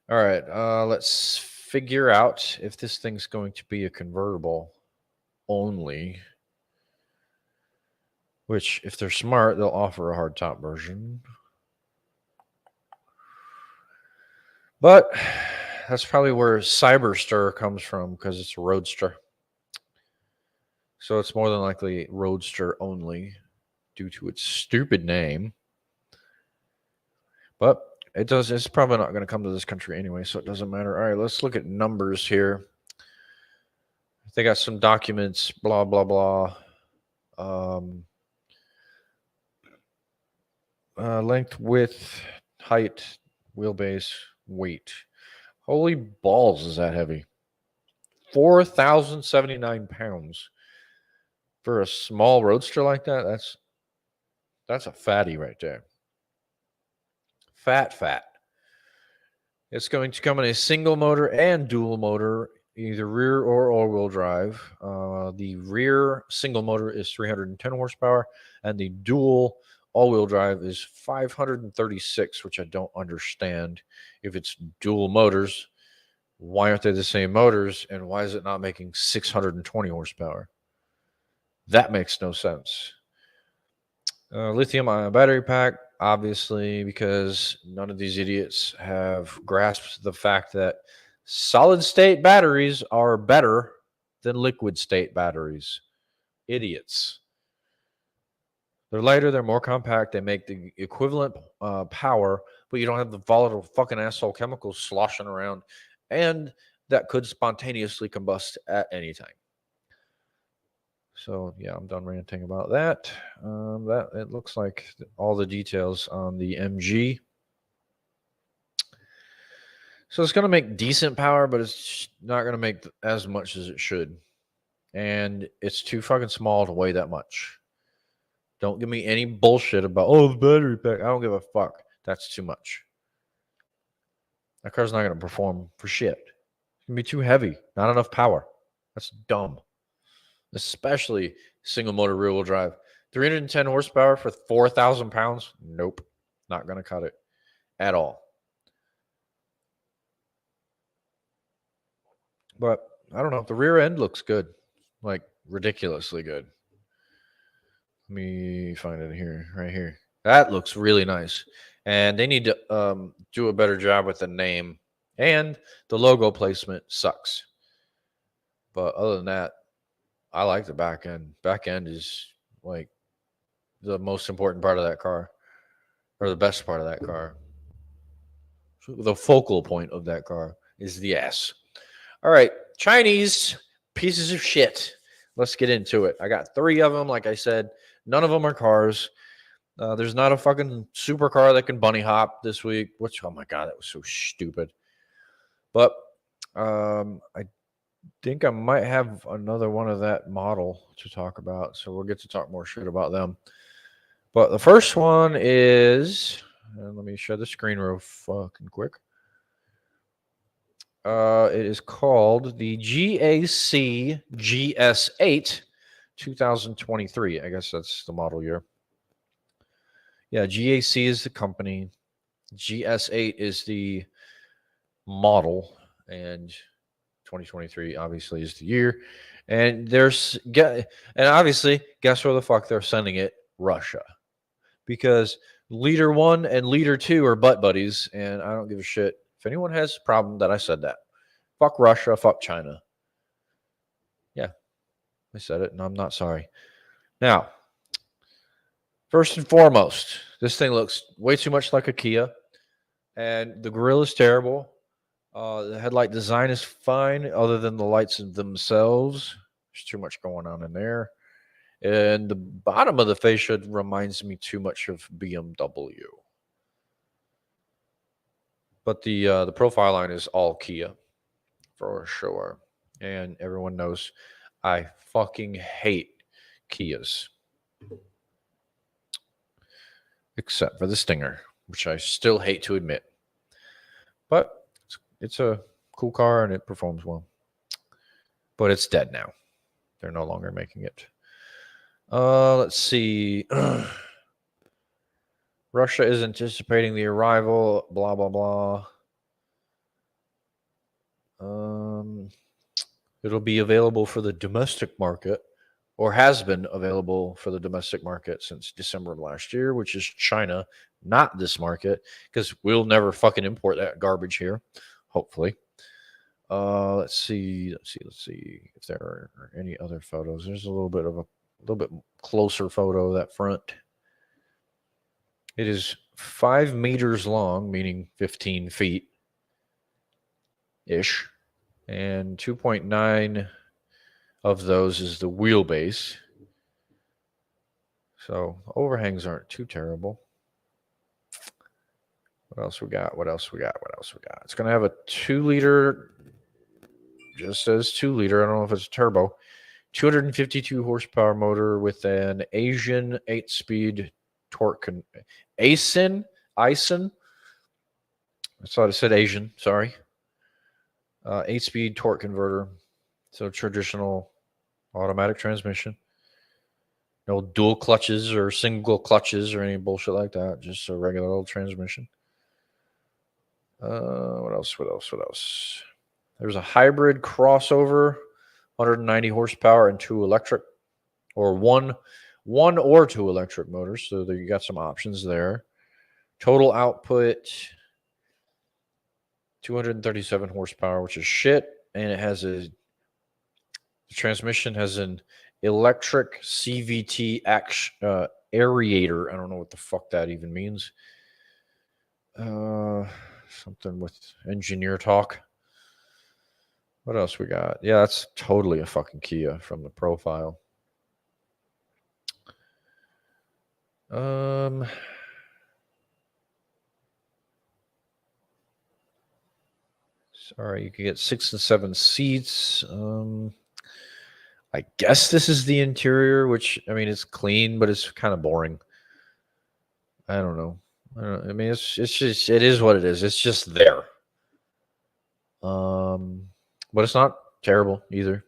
All right. Let's figure out if this thing's going to be a convertible only. Which, if they're smart, they'll offer a hardtop version. But that's probably where Cyberster comes from because it's a roadster. So it's more than likely roadster only due to its stupid name. But it's probably not going to come to this country anyway, so it doesn't matter. All right, let's look at numbers here. They got some documents, blah, blah, blah. Length, width, height, wheelbase, weight. Holy balls, is that heavy? 4,079 pounds. For a small roadster like that, that's a fatty right there. Fat. It's going to come in a single motor and dual motor, either rear or all-wheel drive. The rear single motor is 310 horsepower, and the dual all-wheel drive is 536, which I don't understand. If it's dual motors, why aren't they the same motors, and why is it not making 620 horsepower? That makes no sense. Lithium-ion battery pack, obviously, because none of these idiots have grasped the fact that solid-state batteries are better than liquid-state batteries. Idiots. They're lighter, they're more compact, they make the equivalent power, but you don't have the volatile fucking asshole chemicals sloshing around, and that could spontaneously combust at any time. So yeah, I'm done ranting about that. That it looks like all the details on the MG. So it's going to make decent power, but it's not going to make as much as it should. And it's too fucking small to weigh that much. Don't give me any bullshit about, the battery pack. I don't give a fuck. That's too much. That car's not going to perform for shit. It's going to be too heavy. Not enough power. That's dumb. Especially single motor rear wheel drive. 310 horsepower for 4,000 pounds? Nope. Not going to cut it at all. But I don't know. The rear end looks good. Like ridiculously good. Let me find it here. Right here. That looks really nice. And they need to do a better job with the name. And the logo placement sucks. But other than that, I like the back end. Back end is like the most important part of that car, or the best part of that car. The focal point of that car is the ass. All right, Chinese pieces of shit. Let's get into it. I got 3 of them. Like I said, none of them are cars. There's not a fucking supercar that can bunny hop this week. Which, oh my god, that was so stupid. But I think I might have another one of that model to talk about, so we'll get to talk more shit about them. But the first one is, let me share the screen real fucking quick. It is called the GAC GS8 2023. I guess that's the model year. Yeah, GAC is the company. GS8 is the model, and 2023 obviously is the year. And obviously, guess where the fuck they're sending it? Russia. Because leader 1 and leader 2 are butt buddies, and I don't give a shit if anyone has a problem that I said that. Fuck Russia, fuck China. Yeah, I said it, and I'm not sorry. Now, first and foremost, this thing looks way too much like a Kia, and the grill is terrible. The headlight design is fine, other than the lights themselves. There's too much going on in there. And the bottom of the fascia reminds me too much of BMW. But the profile line is all Kia, for sure. And everyone knows I fucking hate Kias. Except for the Stinger, which I still hate to admit. But it's a cool car and it performs well. But it's dead now. They're no longer making it. Let's see. Russia is anticipating the arrival, blah, blah, blah. It'll be available for the domestic market, or has been available for the domestic market since December of last year, which is China, not this market, because we'll never fucking import that garbage here, hopefully. Let's see if there are any other photos. There's a little bit closer photo of that front. It is 5 meters long, meaning 15 feet ish, and 2.9 of those is the wheelbase. So overhangs aren't too terrible. What else we got? It's going to have a 2-liter, just says 2-liter. I don't know if it's a turbo. 252 horsepower motor with an Asian 8-speed torque. Aisin? I thought it said Asian. Sorry. 8-speed torque converter. So traditional automatic transmission. No dual clutches or single clutches or any bullshit like that. Just a regular old transmission. What else? There's a hybrid crossover, 190 horsepower and 2 electric, or one or 2 electric motors. So there you got some options there. Total output, 237 horsepower, which is shit. And it has the transmission has an electric CVT aerator. I don't know what the fuck that even means. Something with engineer talk. What else we got? Yeah, that's totally a fucking Kia from the profile. Sorry, you can get 6 and 7 seats. I guess this is the interior, which, I mean, it's clean, but it's kind of boring. I don't know. I mean, it's just, it is what it is. It's just there. But it's not terrible either.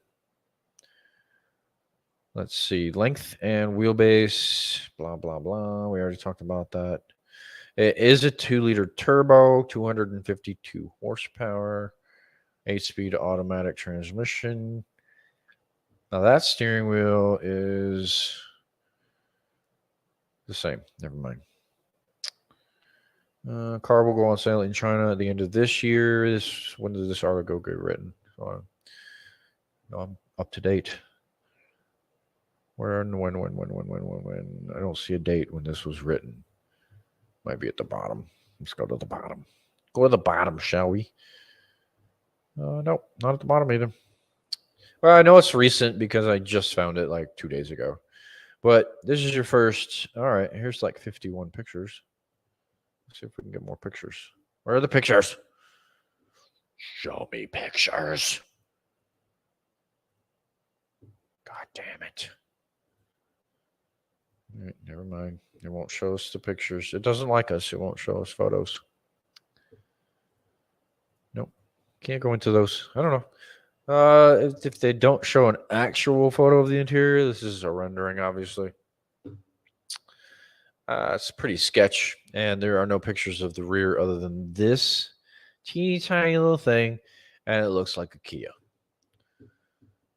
Let's see. Length and wheelbase, blah, blah, blah. We already talked about that. It is a 2-liter turbo, 252 horsepower, 8-speed automatic transmission. Now that steering wheel is the same. Never mind. Car will go on sale in China at the end of this year. When did this article get written? So I'm up to date. When? I don't see a date when this was written. Might be at the bottom. Let's go to the bottom. Go to the bottom, shall we? Nope, not at the bottom either. Well, I know it's recent because I just found it like 2 days ago. But this is your first. All right, here's like 51 pictures. Let's see if we can get more pictures. Where are the pictures? Show me pictures. God damn it. All right, never mind. It won't show us the pictures. It doesn't like us. It won't show us photos. Nope. Can't go into those. I don't know. If they don't show an actual photo of the interior, this is a rendering, obviously. It's pretty sketch, and there are no pictures of the rear other than this teeny tiny little thing, and it looks like a Kia.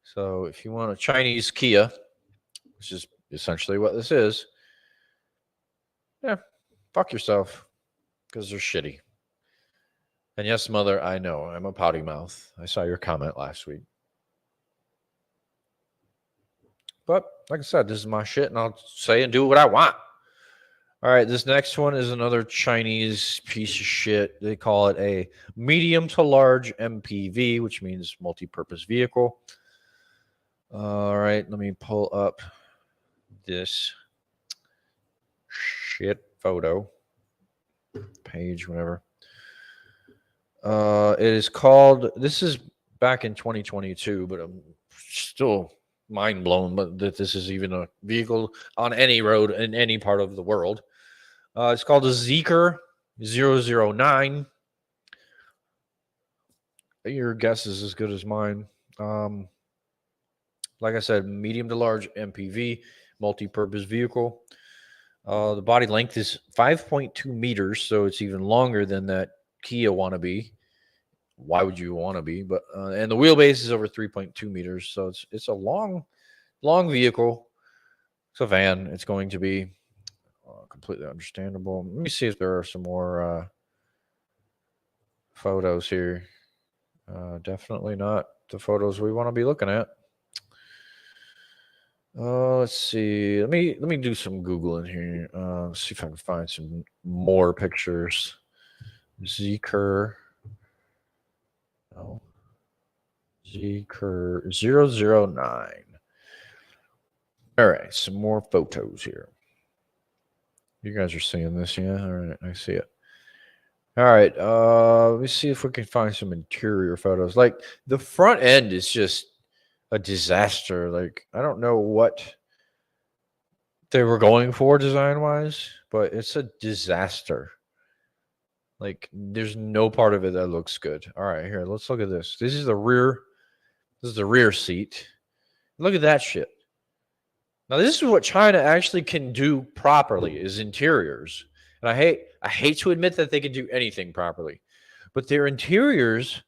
So if you want a Chinese Kia, which is essentially what this is, yeah, fuck yourself, because they're shitty. And yes, mother, I know I'm a potty mouth. I saw your comment last week. But like I said, this is my shit, and I'll say and do what I want. All right, this next one is another Chinese piece of shit. They call it a medium to large MPV, which means multi-purpose vehicle. All right, let me pull up this shit photo page, whatever. It is called, this is back in 2022, but I'm still mind blown that this is even a vehicle on any road in any part of the world. It's called a Zeekr 009. Your guess is as good as mine. Like I said, medium to large MPV, multi-purpose vehicle. The body length is 5.2 meters, so it's even longer than that Kia wannabe. Why would you want to be? But and the wheelbase is over 3.2 meters, so it's a long vehicle. It's a van. It's going to be completely understandable. Let me see if there are some more photos here. Definitely not the photos we want to be looking at. Let's see. Let me do some Googling here. See if I can find some more pictures. Zeekr. Oh. Zeekr 009. All right, some more photos here. You guys are seeing this, yeah? All right, I see it. All right, let me see if we can find some interior photos. Like, the front end is just a disaster. Like, I don't know what they were going for design-wise, but it's a disaster. Like, there's no part of it that looks good. All right, here, let's look at this. This is the rear seat. Look at that shit. Now, this is what China actually can do properly is interiors. And I hate to admit that they can do anything properly, but their interiors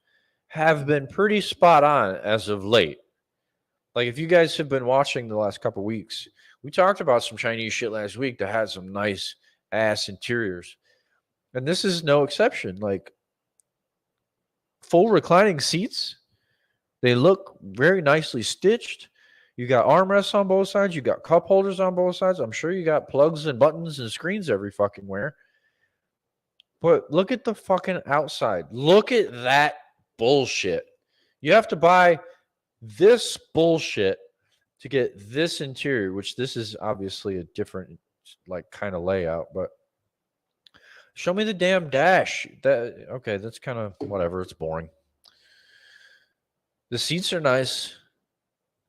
have been pretty spot on as of late. Like, if you guys have been watching the last couple weeks, we talked about some Chinese shit last week that had some nice ass interiors. And this is no exception. Like, full reclining seats, they look very nicely stitched. You got armrests on both sides. You got cup holders on both sides. I'm sure you got plugs and buttons and screens every fucking where. But look at the fucking outside. Look at that bullshit. You have to buy this bullshit to get this interior, which this is obviously a different like kind of layout, but show me the damn dash. Okay, that's kind of whatever. It's boring. The seats are nice.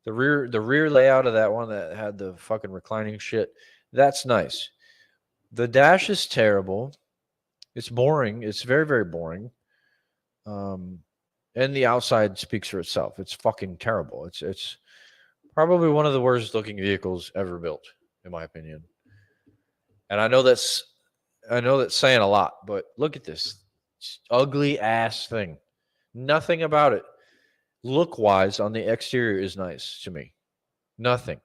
The rear layout of that one that had the fucking reclining shit, that's nice. The dash is terrible. It's boring. It's very, very boring. And the outside speaks for itself. It's fucking terrible. It's probably one of the worst looking vehicles ever built, in my opinion. And I know that's saying a lot, but look at this ugly ass thing. Nothing about it, look wise, on the exterior is nice to me. Nothing.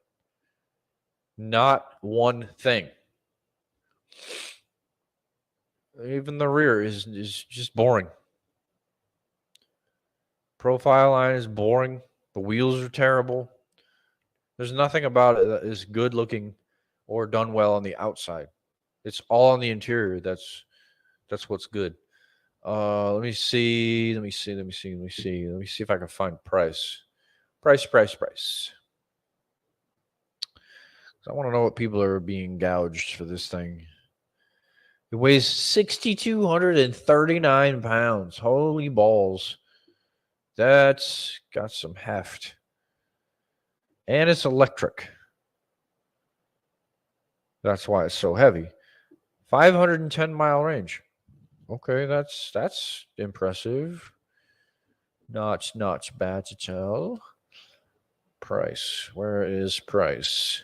Not one thing. Even the rear is just boring. Profile line is boring. The wheels are terrible. There's nothing about it that is good looking or done well on the outside. It's all on the interior. That's what's good. Let me see. Let me see. Let me see. Let me see. Let me see if I can find price. Price. I want to know what people are being gouged for this thing. It weighs 6,239 pounds. Holy balls. That's got some heft. And it's electric. That's why it's so heavy. 510-mile range. Okay, that's impressive. Not bad to tell. Price. Where is price?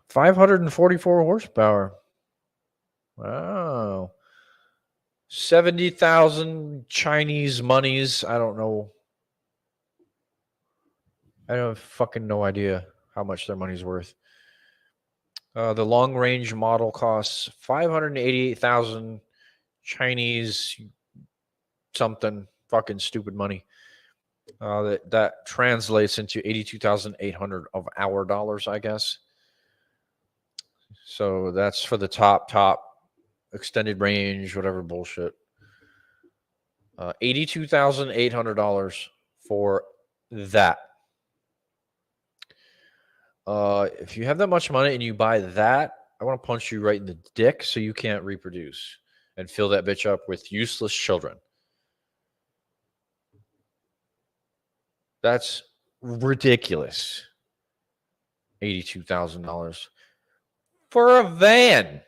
544 horsepower. Wow. 70,000 Chinese monies. I don't know. I have fucking no idea how much their money's worth. The long range model costs 588,000 Chinese something fucking stupid money. That translates into 82,800 of our dollars, I guess. So that's for the top extended range, whatever bullshit. $82,800 for that. If you have that much money and you buy that, I want to punch you right in the dick so you can't reproduce and fill that bitch up with useless children. That's ridiculous. $82,000 for a van.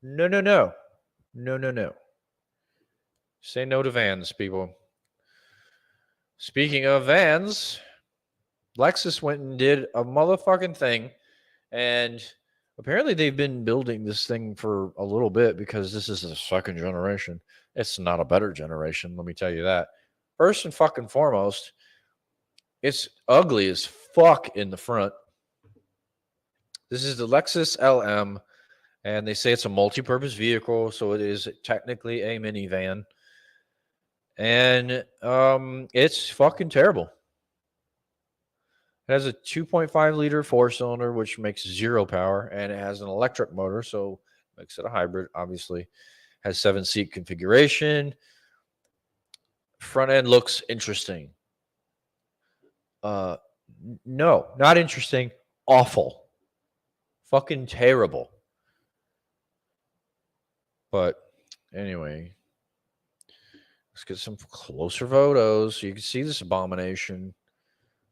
No. Say no to vans, people. Speaking of vans, Lexus went and did a motherfucking thing, and apparently they've been building this thing for a little bit because this is the second generation. It's not a better generation, let me tell you that. First and fucking foremost, it's ugly as fuck in the front. This is the Lexus LM, and they say it's a multi-purpose vehicle, so it is technically a minivan. And it's fucking terrible. It has a 2.5 liter four-cylinder, which makes 0 power, and it has an electric motor, so makes it a hybrid, obviously. Has 7-seat configuration. Front end looks interesting. No, not interesting. Awful. Fucking terrible. But anyway, let's get some closer photos so you can see this abomination.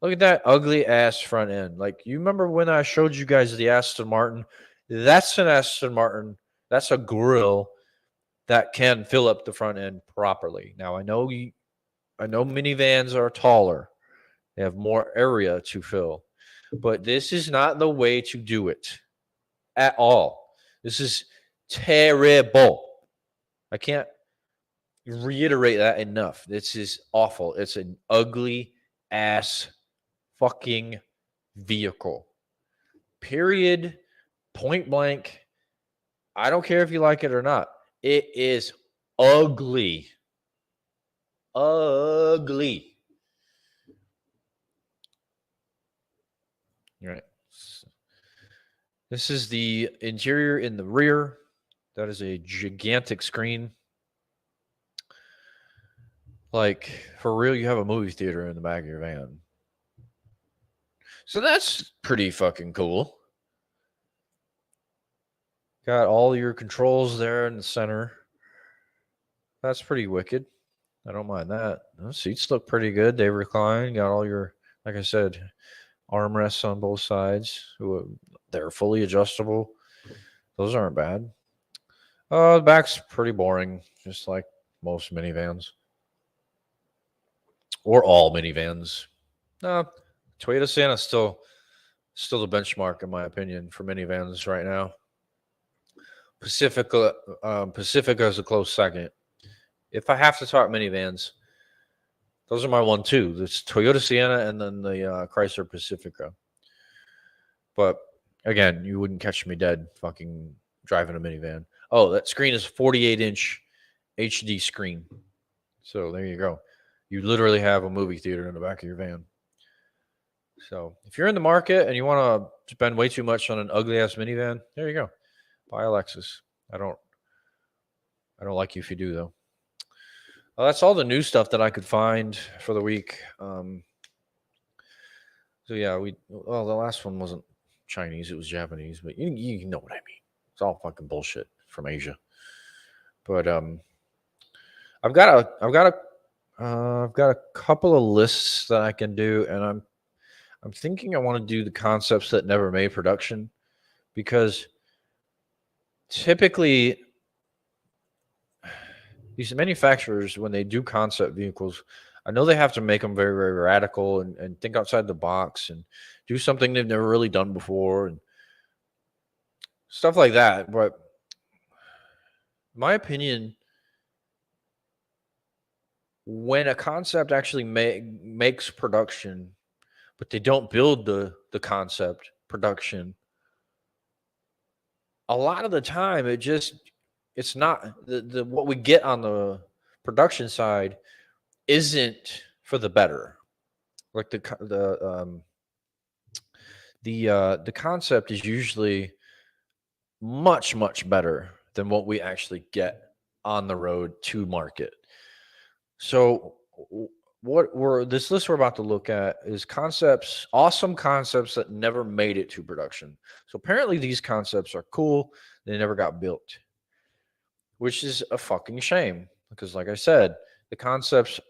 Look at that ugly ass front end. Like, you remember when I showed you guys the Aston Martin? That's an Aston Martin. That's a grill that can fill up the front end properly. Now, I know minivans are taller. They have more area to fill. But this is not the way to do it at all. This is terrible. I can't reiterate that enough. This is awful. It's an ugly ass fucking vehicle. Period. Point blank. I don't care if you like it or not. It is ugly. Ugly. All right. This is the interior in the rear. That is a gigantic screen. Like, for real, you have a movie theater in the back of your van. So that's pretty fucking cool. Got all your controls there in the center. That's pretty wicked. I don't mind that. The seats look pretty good. They recline. Got all your, like I said, armrests on both sides. They're fully adjustable. Those aren't bad. The back's pretty boring, just like most minivans. Or all minivans. No, Toyota Sienna's still the benchmark, in my opinion, for minivans right now. Pacifica is a close second. If I have to talk minivans, those are my 1-2. It's Toyota Sienna and then the Chrysler Pacifica. But again, you wouldn't catch me dead fucking driving a minivan. Oh, that screen is 48-inch HD screen. So there you go. You literally have a movie theater in the back of your van. So if you're in the market and you want to spend way too much on an ugly ass minivan, there you go. Buy a Lexus. I don't like you if you do though. That's all the new stuff that I could find for the week. So yeah, the last one wasn't Chinese, it was Japanese, but you know what I mean. It's all fucking bullshit from Asia. But I've got a couple of lists that I can do, and I'm thinking I want to do the concepts that never made production, because typically these manufacturers, when they do concept vehicles, I know they have to make them very, very radical and think outside the box and do something they've never really done before and stuff like that. But my opinion, when a concept actually makes production, but they don't build the concept production, a lot of the time it's not the what we get on the production side isn't for the better. Like the concept is usually much, much better than what we actually get on the road to market. So what we're this list we're about to look at is concepts, awesome concepts that never made it to production. So apparently these concepts are cool, they never got built, which is a fucking shame, because like I said, the concepts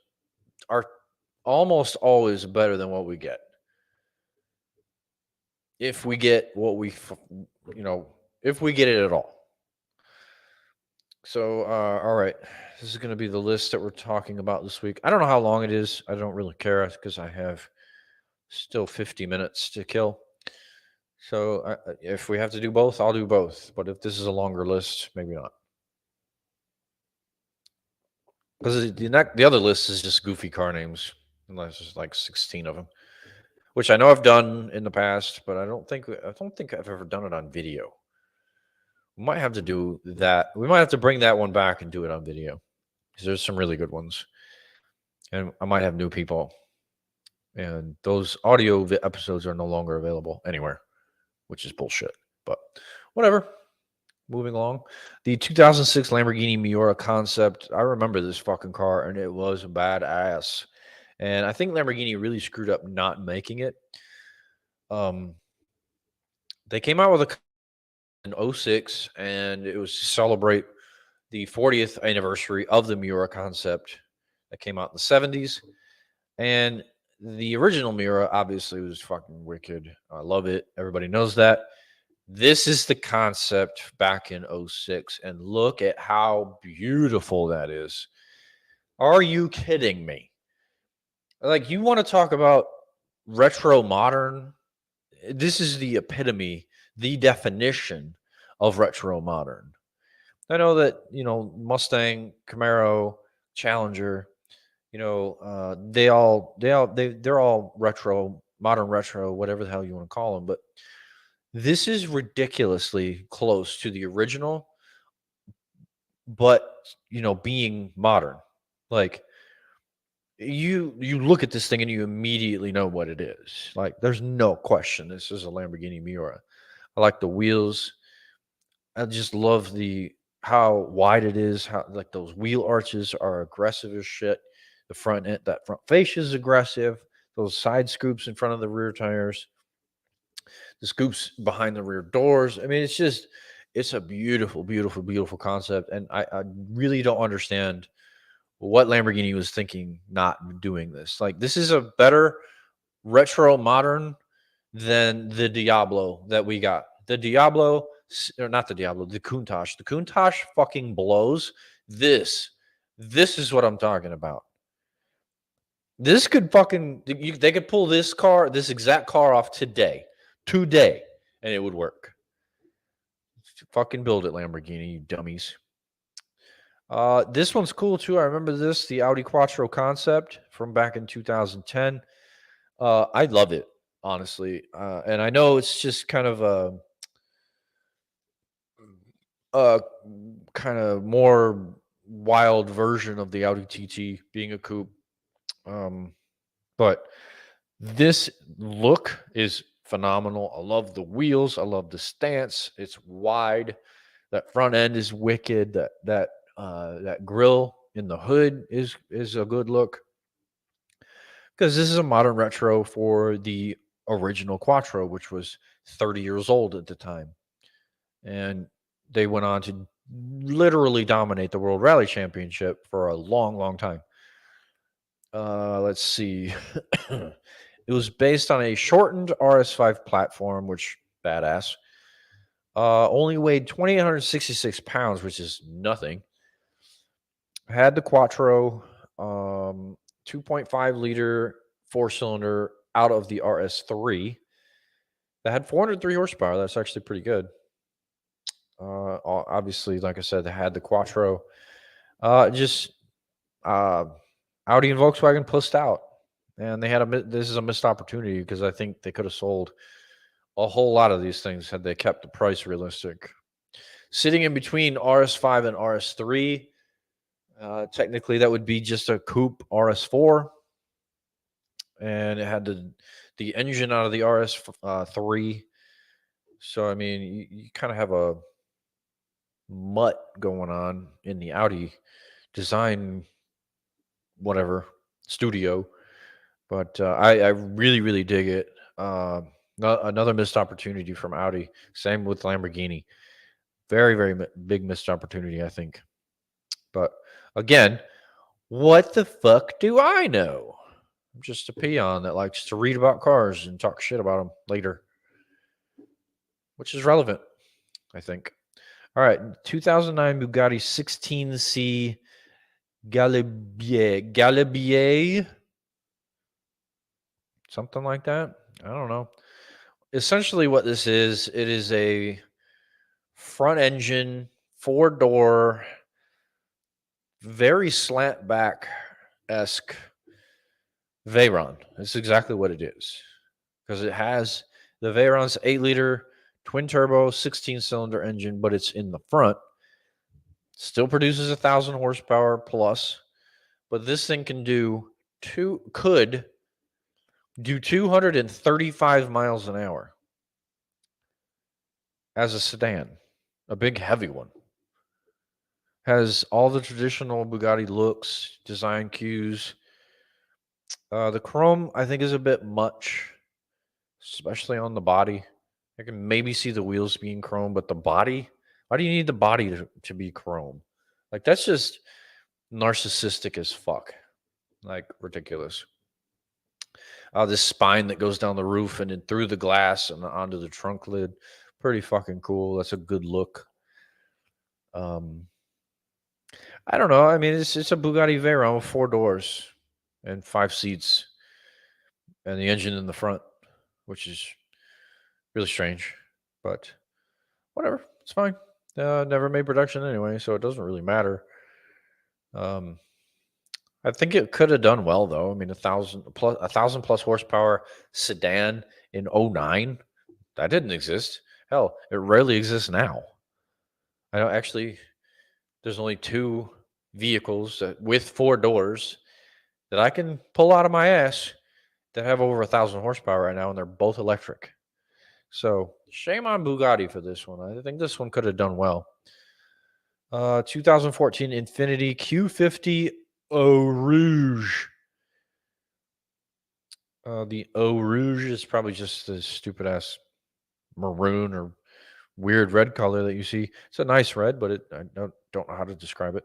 are almost always better than what we get. If we get what you know, if we get it at all. So, all right, this is going to be the list that we're talking about this week. I don't know how long it is. I don't really care because I have still 50 minutes to kill. So, if we have to do both, I'll do both. But if this is a longer list, maybe not. Because the other list is just goofy car names, unless there's like 16 of them, which I know I've done in the past, but I don't think I've ever done it on video. We might have to do that. We might have to bring that one back and do it on video, because there's some really good ones, and I might have new people, and those audio episodes are no longer available anywhere, which is bullshit. But whatever. Moving along, the 2006 Lamborghini Miura concept. I remember this fucking car, and it was badass. And I think Lamborghini really screwed up not making it. They came out with a in '06, and it was to celebrate the 40th anniversary of the Miura concept that came out in the 70s. And the original Miura obviously was fucking wicked. I love it. Everybody knows that. This is the concept back in '06, and look at how beautiful that is. Are you kidding me? Like, you want to talk about retro modern? This is the epitome, the definition of retro modern. I know that, Mustang, Camaro, Challenger, they're all retro, modern retro, whatever the hell you want to call them. But this is ridiculously close to the original, but being modern. Like, you look at this thing and you immediately know what it is. Like, there's no question this is a Lamborghini Miura. I like the wheels. I just love the how wide it is. How, like, those wheel arches are aggressive as shit. That front face is aggressive. Those side scoops in front of the rear tires, the scoops behind the rear doors. I mean, it's a beautiful, beautiful, beautiful concept, and I really don't understand what Lamborghini was thinking not doing this. Like, this is a better retro modern than the Diablo that we got. The Diablo, or not the Diablo, the Countach. The Countach fucking blows. This is what I'm talking about. This could they could pull this exact car off today, and it would work. Fucking build it, Lamborghini, you dummies. This one's cool too. I remember this, the Audi Quattro concept from back in 2010. I love it, honestly. And I know it's just kind of a kind of more wild version of the Audi TT being a coupe. But This look is phenomenal. I love the wheels. I love the stance. It's wide. That front end is wicked. That grill in the hood is a good look because this is a modern retro for the original Quattro, which was 30 years old at the time, and they went on to literally dominate the World Rally Championship for a long, long time. Let's see. It was based on a shortened RS5 platform, which badass. Only weighed 2,866 pounds, which is nothing. Had the Quattro, 2.5 liter four cylinder out of the RS3 that had 403 horsepower. That's actually pretty good. Obviously, like I said, they had the Quattro. Just Audi and Volkswagen pussed out, and they had this is a missed opportunity because I think they could have sold a whole lot of these things had they kept the price realistic. Sitting in between RS5 and RS3, technically that would be just a coupe RS4, and it had the engine out of the RS3. So I mean, you kind of have a mutt going on in the Audi design, whatever studio. But I really, really dig it. Another missed opportunity from Audi. Same with Lamborghini. Very, very big missed opportunity, I think. But again, what the fuck do I know? I'm just a peon that likes to read about cars and talk shit about them later, which is relevant, I think. All right, 2009 Bugatti 16C Galibier, something like that. I don't know. Essentially, what this is, it is a front engine, 4-door, very slant back esque Veyron. That's exactly what it is because it has the Veyron's 8-liter twin turbo 16-cylinder engine, but it's in the front. Still produces 1,000 horsepower plus, but this thing could do 235 miles an hour as a sedan, a big heavy one. Has all the traditional Bugatti looks, design cues. The chrome, I think, is a bit much, especially on the body. I can maybe see the wheels being chrome, but the body, why do you need the body to be chrome? Like, that's just narcissistic as fuck. Like, ridiculous. This spine that goes down the roof and then through the glass and onto the trunk lid. Pretty fucking cool. That's a good look. I don't know. I mean, it's a Bugatti Veyron with 4 doors and 5 seats and the engine in the front, which is really strange, but whatever. It's fine. Never made production anyway, so it doesn't really matter. I think it could have done well though. I mean, 1,000 plus horsepower sedan in 09, that didn't exist. Hell, it rarely exists now. I know actually there's only 2 vehicles with 4 doors that I can pull out of my ass that have over 1,000 horsepower right now, and they're both electric. So shame on Bugatti for this one. I think this one could have done well. 2014 Infiniti Q50 Eau Rouge. The Eau Rouge is probably just the stupid ass maroon or weird red color that you see. It's a nice red, but I don't know how to describe it.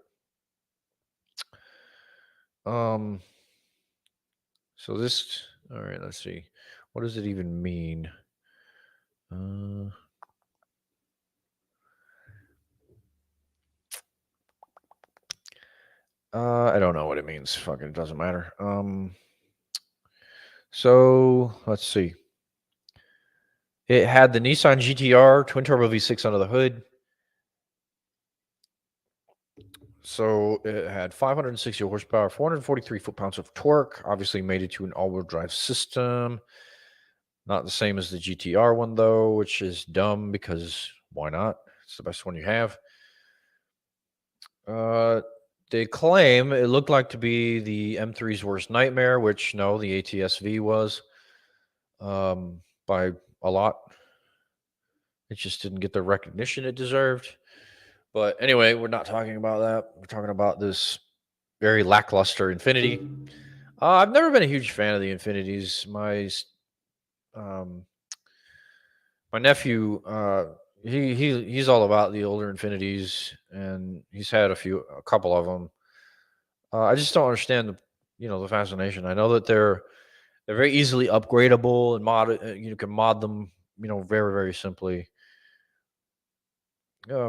So this, all right, let's see. What does it even mean? I don't know what it means. Fucking, it doesn't matter. So let's see. It had the Nissan GTR twin turbo V6 under the hood. So it had 560 horsepower, 443 foot-pounds of torque. Obviously made it to an all-wheel drive system. Not the same as the GTR one, though, which is dumb because why not? It's the best one you have. They claim it looked like to be the M3's worst nightmare, which no, the ATS-V was. by a lot. It just didn't get the recognition it deserved. But anyway, we're not talking about that. We're talking about this very lackluster Infinity. I've never been a huge fan of the Infinities. Um, my nephew, he's all about the older Infinities, and he's had a couple of them. I just don't understand the fascination. I know that they're very easily upgradable and you can mod them, very very simply.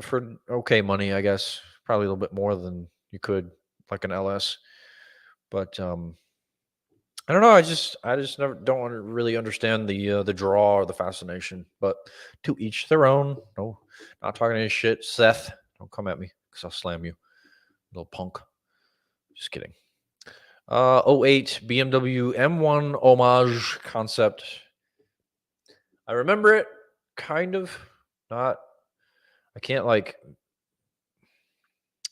For okay money, I guess. Probably a little bit more than you could like an LS. But I don't know. I just never don't really understand the draw or the fascination. But to each their own. No, not talking any shit. Seth, don't come at me because I'll slam you, little punk. Just kidding. '08 BMW M1 homage concept. I remember it kind of. Not. I can't like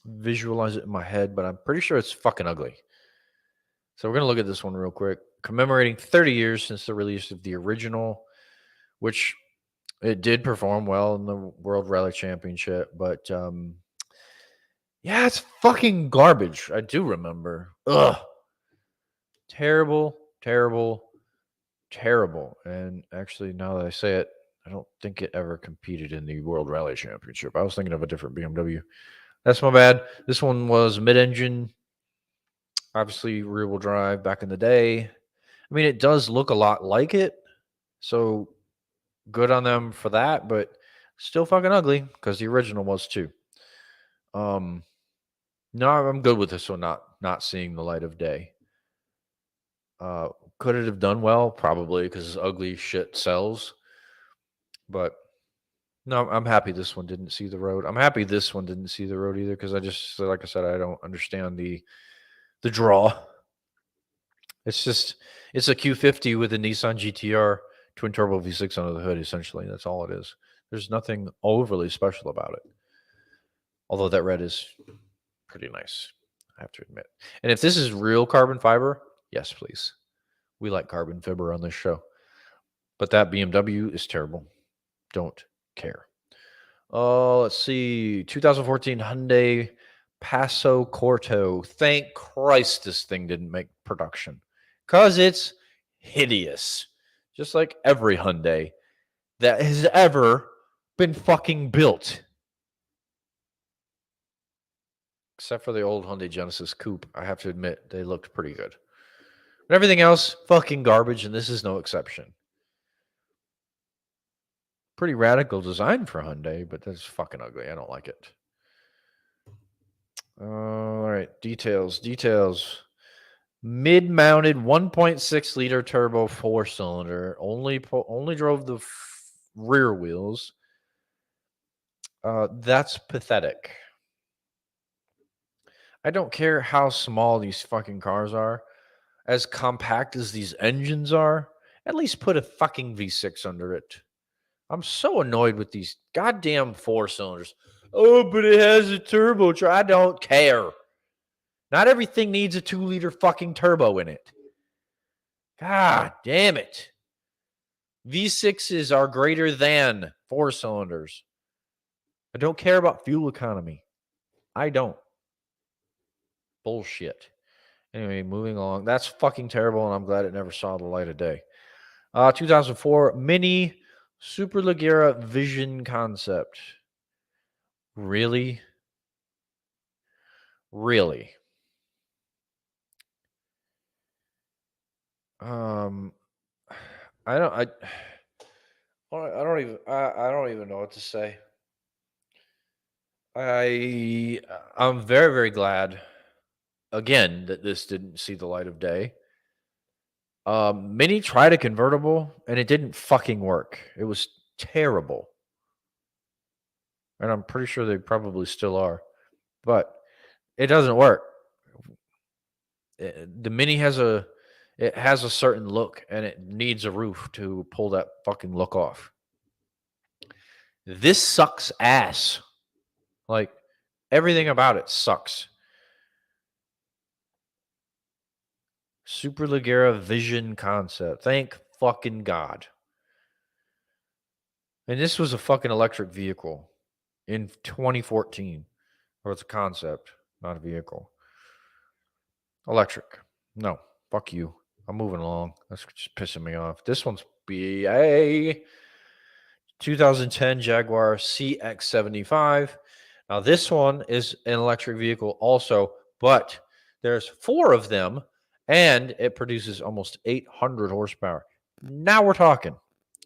visualize it in my head, but I'm pretty sure it's fucking ugly. So we're going to look at this one real quick. Commemorating 30 years since the release of the original, which it did perform well in the World Rally Championship, but yeah, it's fucking garbage. I do remember. Ugh. Terrible, terrible, terrible. And actually, now that I say it, I don't think it ever competed in the World Rally Championship. I was thinking of a different BMW. That's my bad. This one was mid-engine, obviously rear-wheel drive back in the day. I mean, it does look a lot like it, so good on them for that, but still fucking ugly because the original was too. Um, no, I'm good with this one not seeing the light of day. Could it have done well? Probably because ugly shit sells. But no, I'm happy this one didn't see the road. I'm happy this one didn't see the road either because like I said, I don't understand the draw. It's a Q50 with a Nissan GTR twin turbo V6 under the hood. Essentially, that's all it is. There's nothing overly special about it. Although that red is pretty nice, I have to admit. And if this is real carbon fiber, yes, please. We like carbon fiber on this show. But that BMW is terrible. Don't care. Let's see. 2014 Hyundai Passo Corto. Thank Christ this thing didn't make production. Because it's hideous. Just like every Hyundai that has ever been fucking built. Except for the old Hyundai Genesis Coupe. I have to admit, they looked pretty good. But everything else, fucking garbage, and this is no exception. Pretty radical design for Hyundai, but that's fucking ugly. I don't like it. All right, details. Mid-mounted 1.6 liter turbo 4-cylinder. Only drove the rear wheels. That's pathetic. I don't care how small these fucking cars are. As compact as these engines are, at least put a fucking V6 under it. I'm so annoyed with these goddamn 4-cylinders. Oh, but it has a turbo. I don't care. Not everything needs a 2-liter fucking turbo in it. God damn it. V6s are greater than 4-cylinders. I don't care about fuel economy. I don't. Bullshit. Anyway, moving along. That's fucking terrible, and I'm glad it never saw the light of day. 2004 Mini Superleggera Vision concept. Really? Really? I don't even know what to say. I'm very very glad again that this didn't see the light of day. Mini tried a convertible and it didn't fucking work. It was terrible. And I'm pretty sure they probably still are. But it doesn't work. The Mini has a certain look and it needs a roof to pull that fucking look off. This sucks ass. Like everything about it sucks. Superleggera Vision concept. Thank fucking God. And this was a fucking electric vehicle in 2014. Or it's a concept, not a vehicle. Electric. No, fuck you. I'm moving along. That's just pissing me off. This one's a 2010 Jaguar CX-75. Now, this one is an electric vehicle also, but there's 4 of them, and it produces almost 800 horsepower. Now we're talking.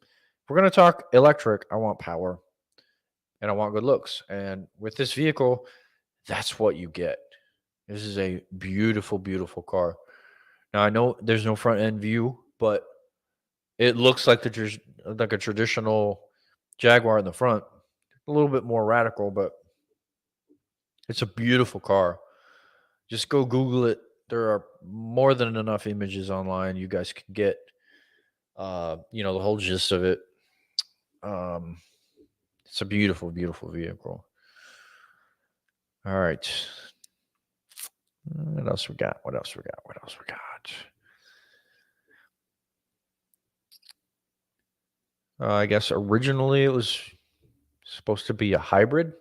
If we're going to talk electric, I want power, and I want good looks. And with this vehicle, that's what you get. This is a beautiful, beautiful car. Now, I know there's no front end view, but it looks like a traditional Jaguar in the front. A little bit more radical, but it's a beautiful car. Just go Google it. There are more than enough images online. You guys can get, the whole gist of it. It's a beautiful, beautiful vehicle. All right. What else we got? I guess originally it was supposed to be a hybrid,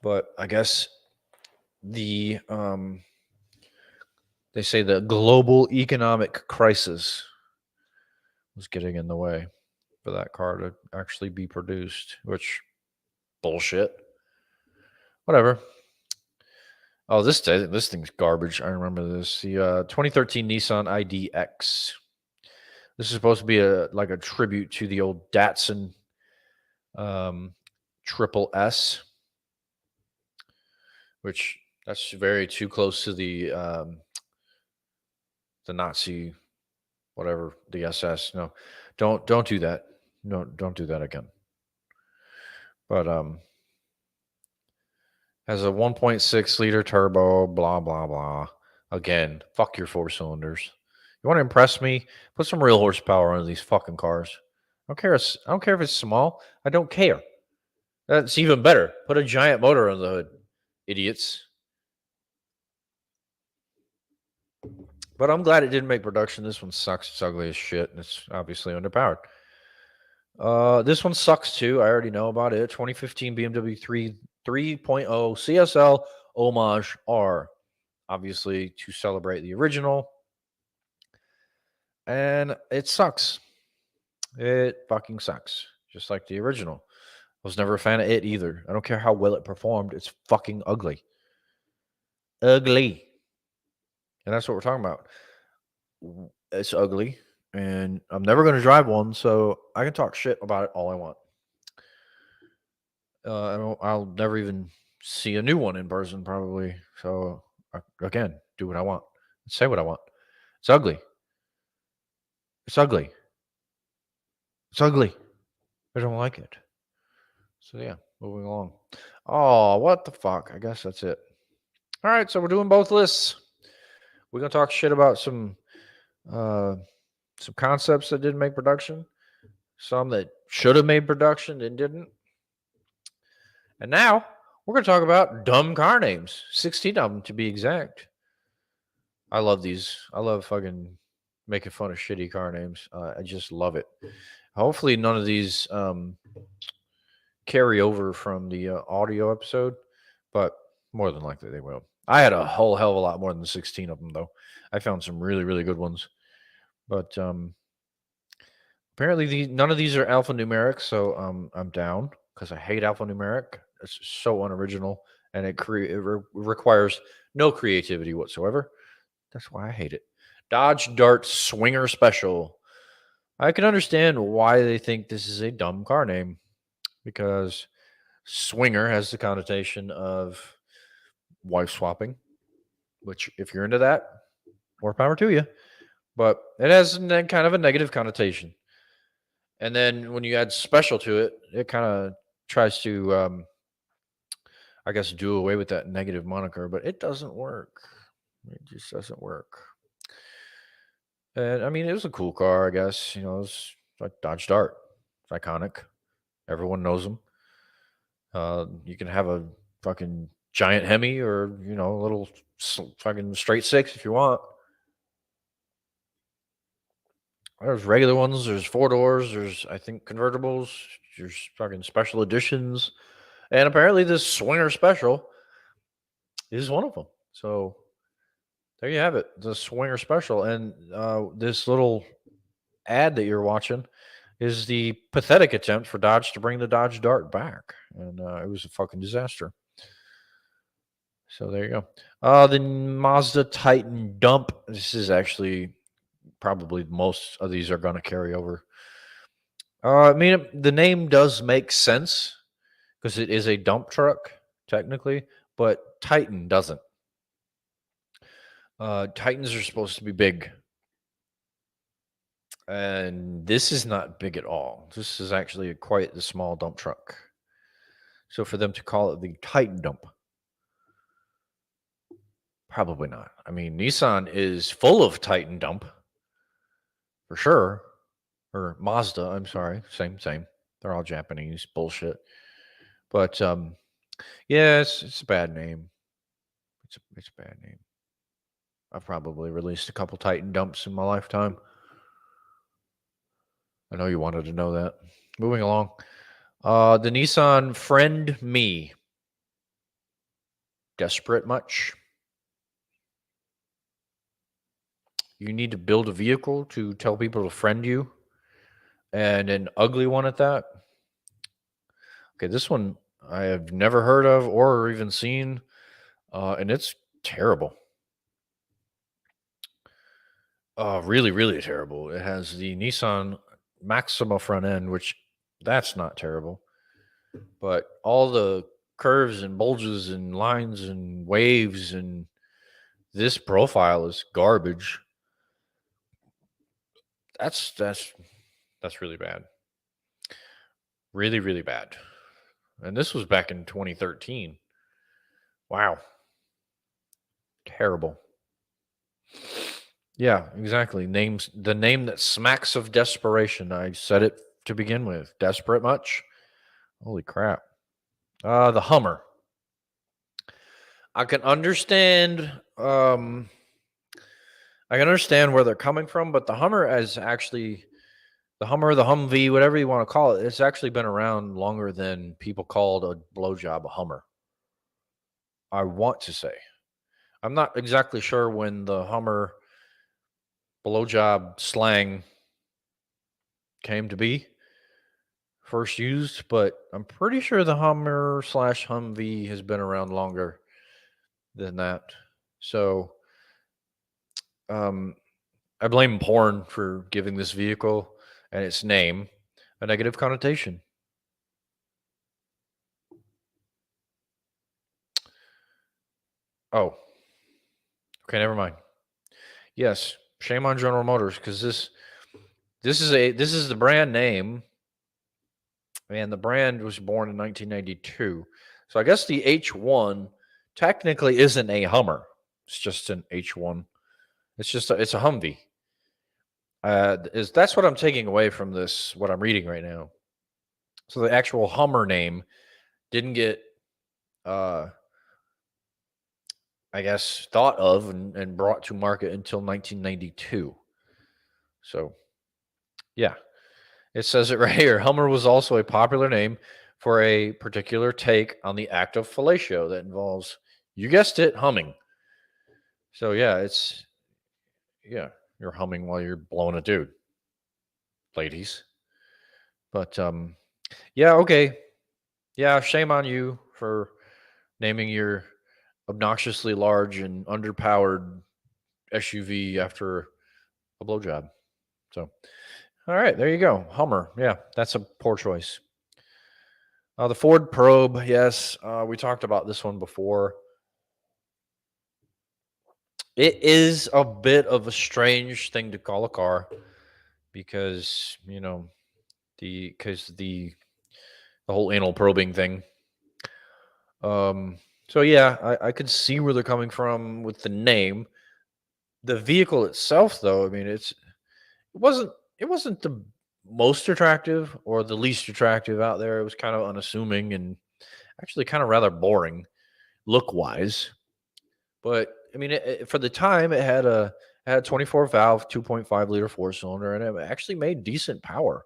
but I guess they say the global economic crisis was getting in the way for that car to actually be produced, which bullshit. Whatever. Oh, this thing's garbage. I remember this. The 2013 Nissan IDX. This is supposed to be a tribute to the old Datsun Triple S, which that's very too close to the Nazi, whatever, the SS. No, don't do that. No, don't do that again. But has a 1.6 liter turbo, blah blah blah. Again, fuck your 4 cylinders. You want to impress me? Put some real horsepower on these fucking cars. I don't care if it's small. I don't care. That's even better. Put a giant motor on the hood, idiots. But I'm glad it didn't make production. This one sucks. It's ugly as shit, and it's obviously underpowered. This one sucks too. I already know about it. 2015 BMW 3.0 CSL Homage R, obviously to celebrate the original. And it sucks. It fucking sucks. Just like the original. I was never a fan of it either. I don't care how well it performed. It's fucking ugly. Ugly. And that's what we're talking about. It's ugly. And I'm never going to drive one, so I can talk shit about it all I want. I'll never even see a new one in person, probably. So, again, do what I want. Say what I want. It's ugly. It's ugly. It's ugly. I don't like it. So, yeah, moving along. Oh, what the fuck? I guess that's it. All right, so we're doing both lists. We're going to talk shit about some concepts that didn't make production, some that should have made production and didn't. And now we're going to talk about dumb car names, 16 of them to be exact. I love these. I love fucking making fun of shitty car names. I just love it. Hopefully none of these carry over from the audio episode, but more than likely they will. I had a whole hell of a lot more than 16 of them, though. I found some really, really good ones. But apparently none of these are alphanumeric, so I'm down because I hate alphanumeric. It's so unoriginal, and it requires no creativity whatsoever. That's why I hate it. Dodge Dart Swinger Special. I can understand why they think this is a dumb car name, because swinger has the connotation of wife swapping, which if you're into that, more power to you. But it has kind of a negative connotation. And then when you add special to it, it kind of tries to, I guess, do away with that negative moniker, but it doesn't work. It just doesn't work. And I mean, it was a cool car, I guess. It was like Dodge Dart. It's iconic. Everyone knows them. You can have a fucking giant Hemi or, a little fucking straight six if you want. There's regular ones. There's 4 doors. There's, I think, convertibles. There's fucking special editions, and apparently this Swinger Special is one of them. So there you have it, the Swinger Special, and this little ad that you're watching is the pathetic attempt for Dodge to bring the Dodge Dart back, and it was a fucking disaster. So there you go. The Mazda Titan Dump. This is actually probably most of these are going to carry over. I mean, the name does make sense because it is a dump truck technically, but Titan doesn't. Titans are supposed to be big, and this is not big at all. This is actually quite a small dump truck. So for them to call it the Titan Dump, probably not. I mean, Nissan is full of Titan Dump for sure, or Mazda. I'm sorry, same. They're all Japanese bullshit. But yeah, it's a bad name. It's a bad name. I've probably released a couple Titan Dumps in my lifetime. I know you wanted to know that. Moving along. The Nissan Friend Me. Desperate much? You need to build a vehicle to tell people to friend you, and an ugly one at that. Okay, this one I have never heard of or even seen, and it's terrible. Really, really terrible. It has the Nissan Maxima front end, which that's not terrible, but all the curves and bulges and lines and waves and this profile is garbage. That's really bad. Really, really bad. And this was back in 2013. Wow. Terrible. Yeah, exactly. Names the name that smacks of desperation. I said it to begin with. Desperate much? Holy crap. The Hummer. I can understand where they're coming from, but the Hummer is actually the Hummer, the Humvee, whatever you want to call it, it's actually been around longer than people called a blowjob a Hummer. I want to say. I'm not exactly sure when the Hummer blowjob slang came to be first used, but I'm pretty sure the Hummer slash Humvee has been around longer than that. So I blame porn for giving this vehicle and its name a negative connotation. Oh, okay, never mind. Yes, shame on General Motors because this is the brand name, and the brand was born in 1992. So I guess the H1 technically isn't a Hummer. It's just an H1. It's a Humvee. That's what I'm taking away from this, what I'm reading right now. So the actual Hummer name didn't get, I guess, thought of and brought to market until 1992. So, yeah, it says it right here. Hummer was also a popular name for a particular take on the act of fellatio that involves, you guessed it, humming. So, yeah, you're humming while you're blowing a dude, ladies. But, yeah, okay. Yeah, shame on you for naming your obnoxiously large and underpowered SUV after a blowjob. So, all right, there you go. Hummer. Yeah, that's a poor choice. The Ford Probe. Yes, we talked about this one before. It is a bit of a strange thing to call a car because the whole anal probing thing. So yeah, I could see where they're coming from with the name. The vehicle itself, though, I mean, it wasn't the most attractive or the least attractive out there. It was kind of unassuming and actually kind of rather boring look wise. But I mean, for the time, it had It had 24 valve, 2.5 liter four cylinder, and it actually made decent power.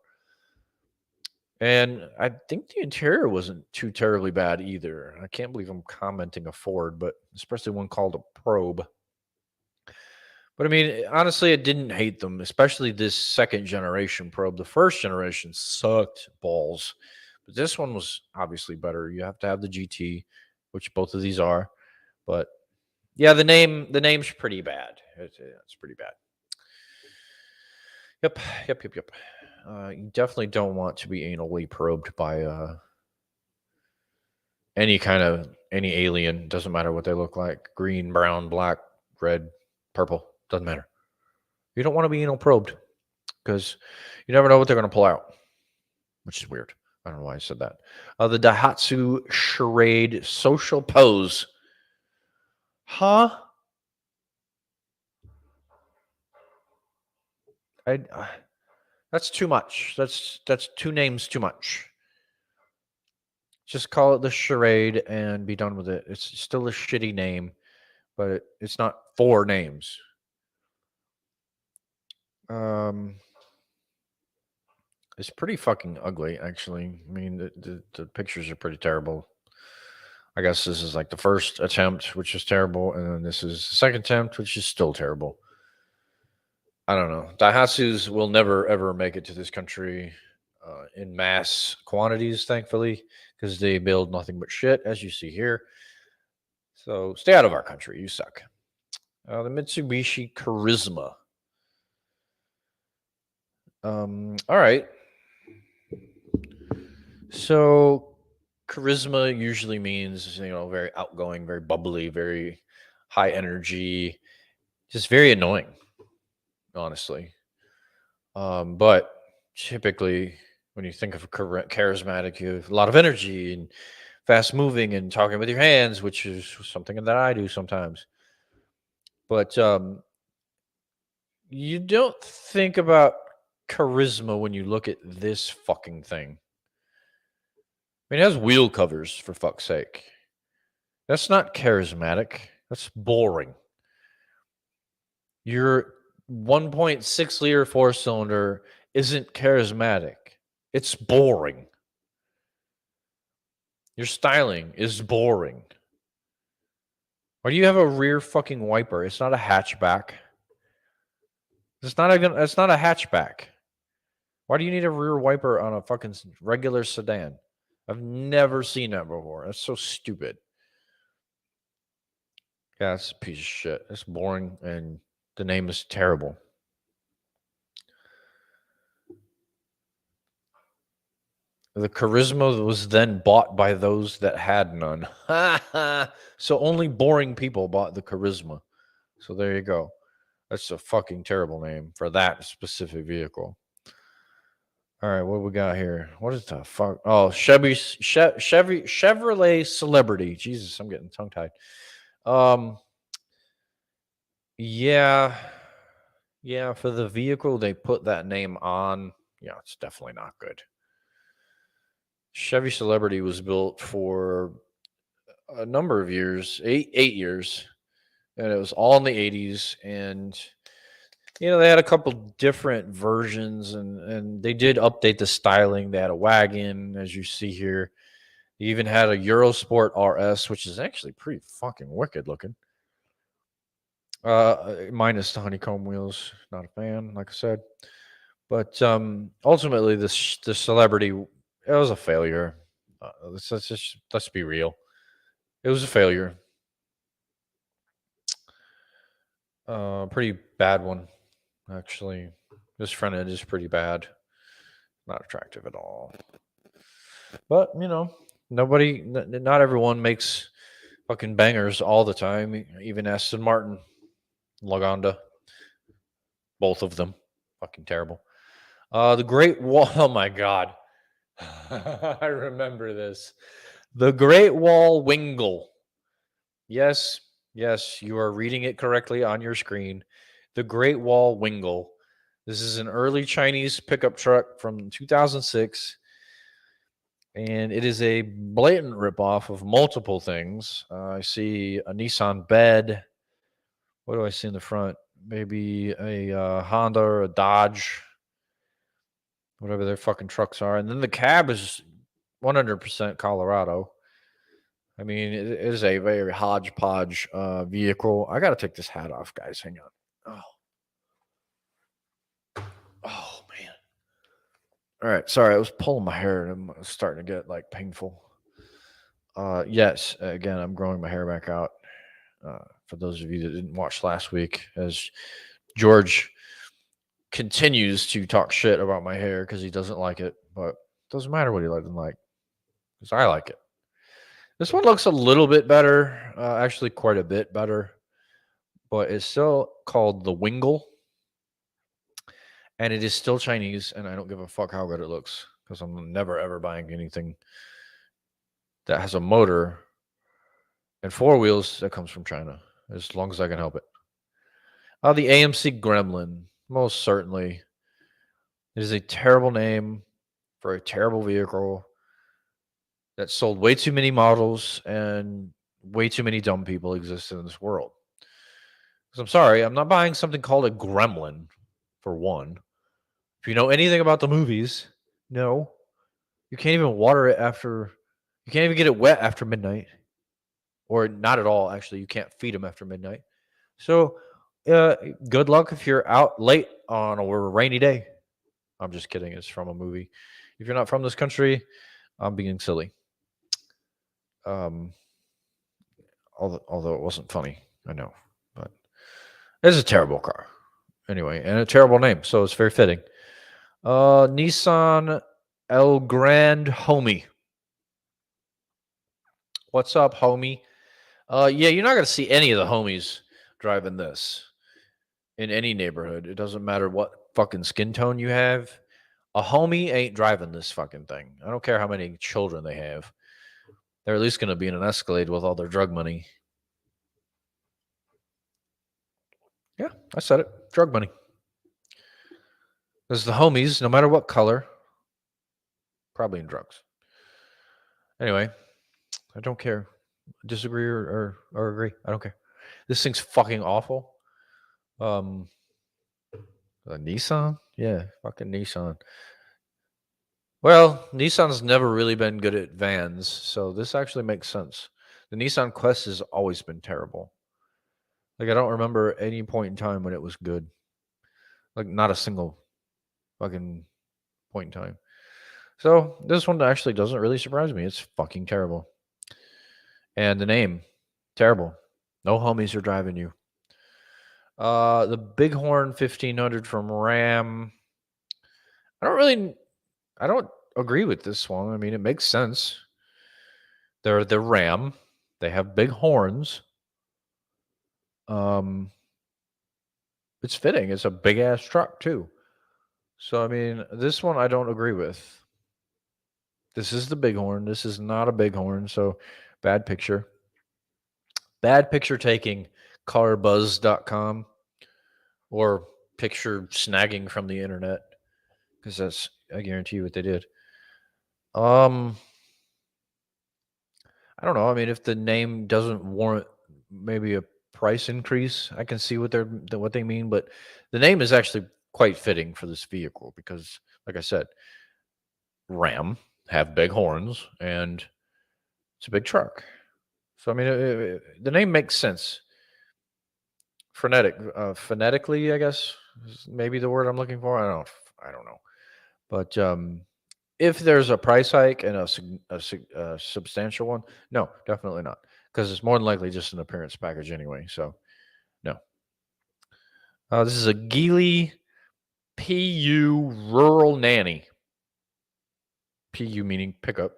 And I think the interior wasn't too terribly bad either. I can't believe I'm commenting a Ford, but especially one called a Probe. But I mean, honestly, I didn't hate them, especially this second generation Probe. The first generation sucked balls, but this one was obviously better. You have to have the GT, which both of these are. But yeah, the name's pretty bad. It's pretty bad. Yep, yep. You definitely don't want to be anally probed by any alien. Doesn't matter what they look like: green, brown, black, red, purple. Doesn't matter. You don't want to be anal probed because you never know what they're going to pull out, which is weird. I don't know why I said that. The Daihatsu Charade Social Pose. Huh? I. That's too much. That's two names too much. Just call it the charade and be done with it. It's still a shitty name, but it's not four names. Um, it's pretty fucking ugly, actually. I mean, the pictures are pretty terrible. I guess this is like the first attempt, which is terrible, and then this is the second attempt, which is still terrible. I don't know. Daihatsus will never ever make it to this country in mass quantities, thankfully, because they build nothing but shit, as you see here. So stay out of our country. You suck. The Mitsubishi Charisma. All right. So charisma usually means, very outgoing, very bubbly, very high energy, just very annoying, honestly. But typically, when you think of charismatic, you have a lot of energy and fast moving and talking with your hands, which is something that I do sometimes. But you don't think about charisma when you look at this fucking thing. I mean, it has wheel covers, for fuck's sake. That's not charismatic. That's boring. Your 1.6 liter four cylinder isn't charismatic. It's boring. Your styling is boring. Why do you have a rear fucking wiper? It's not a hatchback. It's not even. It's not a hatchback. Why do you need a rear wiper on a fucking regular sedan? I've never seen that before. That's so stupid. Yeah, it's a piece of shit. It's boring, and the name is terrible. The charisma was then bought by those that had none. So only boring people bought the charisma. So there you go. That's a fucking terrible name for that specific vehicle. All right, what we got here? What is the fuck? Oh, Chevrolet Celebrity. Jesus, I'm getting tongue tied. Yeah, yeah. For the vehicle they put that name on, yeah, it's definitely not good. Chevy Celebrity was built for a number of years, eight years, and it was all in the 80s. And they had a couple different versions, and they did update the styling. They had a wagon, as you see here. They even had a Eurosport RS, which is actually pretty fucking wicked looking. Minus the honeycomb wheels. Not a fan, like I said. But ultimately, the Celebrity, it was a failure. Let's be real. It was a failure. Pretty bad one, actually. This front end is pretty bad. Not attractive at all. But not everyone makes fucking bangers all the time. Even Aston Martin, Lagonda, both of them, fucking terrible. The Great Wall. Oh my god, I remember this. The Great Wall Wingle. Yes, yes, you are reading it correctly on your screen. The Great Wall Wingle. This is an early Chinese pickup truck from 2006, and it is a blatant ripoff of multiple things. I see a Nissan bed. What do I see in the front? maybe a Honda or a Dodge, whatever their fucking trucks are. And then the cab is 100% Colorado. I mean, it is a very hodgepodge vehicle. I got to take this hat off, guys. Hang on. Oh, man. All right. Sorry, I was pulling my hair and I'm starting to get like painful. Yes, again, I'm growing my hair back out. For those of you that didn't watch last week, as George continues to talk shit about my hair because he doesn't like it, but it doesn't matter what he doesn't like because I like it. This one looks a little bit better, actually quite a bit better, but it's still called the Wingle, and it is still Chinese, and I don't give a fuck how good it looks because I'm never ever buying anything that has a motor and four wheels that comes from China, as long as I can help it. The AMC Gremlin, most certainly. It is a terrible name for a terrible vehicle that sold way too many models and way too many dumb people exist in this world. Because I'm sorry, I'm not buying something called a Gremlin, for one. If you know anything about the movies, no. You can't even water it after, you can't even get it wet after midnight. Or not at all, actually. You can't feed them after midnight. So, good luck if you're out late on a rainy day. I'm just kidding. It's from a movie. If you're not from this country, I'm being silly. Um, although it wasn't funny, I know, but it's a terrible car. Anyway, and a terrible name, so it's very fitting. Nissan El Grand Homie. What's up, homie? Yeah, you're not gonna see any of the homies driving this in any neighborhood. It doesn't matter what fucking skin tone you have. A homie ain't driving this fucking thing. I don't care how many children they have. They're at least gonna be in an Escalade with all their drug money. Yeah, I said it. Drug money. Because the homies, no matter what color, probably in drugs. Anyway, I don't care. Disagree or agree. I don't care. This thing's fucking awful. A Nissan? Yeah, fucking Nissan. Well, Nissan's never really been good at vans, so this actually makes sense. The Nissan Quest has always been terrible. Like I don't remember any point in time when it was good. Like not a single fucking point in time. So this one actually doesn't really surprise me. It's fucking terrible. And the name, terrible. No homies are driving you. The Bighorn 1500 from Ram. I don't agree with this one. I mean, it makes sense. They're the Ram. They have big horns. Um, it's fitting. It's a big ass truck too. So I mean, this one I don't agree with. This is the Bighorn. This is not a Bighorn. So bad picture. Bad picture taking. Carbuzz.com or picture snagging from the internet because that's I guarantee you what they did. I don't know. I mean, if the name doesn't warrant maybe a price increase, I can see what they mean. But the name is actually quite fitting for this vehicle because, like I said, Ram have big horns and it's a big truck. So I mean, the name makes sense. Phonetically, I guess is maybe the word I'm looking for. I don't know. But if there's a price hike and a substantial one, no, definitely not, because it's more than likely just an appearance package anyway. So no. This is a Geely PU Rural Nanny. PU meaning pickup.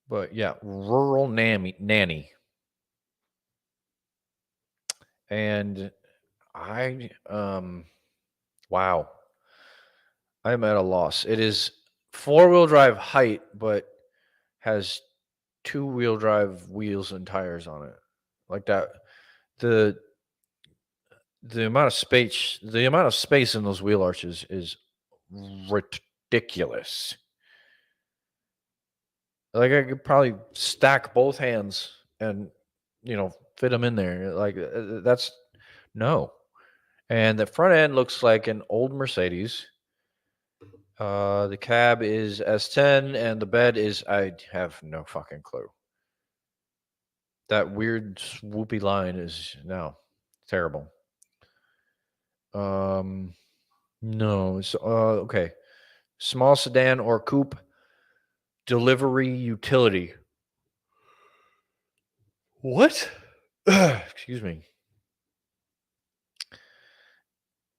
But yeah, Rural Nanny. And wow. I'm at a loss. It is four-wheel drive height, but has two-wheel drive wheels and tires on it. Like that. The the amount of space in those wheel arches is ridiculous. Like I could probably stack both hands and fit them in there. Like that's no. And the front end looks like an old Mercedes. The cab is S10, and the bed is I have no fucking clue. That weird swoopy line is no terrible. No, it's okay. Small sedan or coupe delivery utility. What? Excuse me.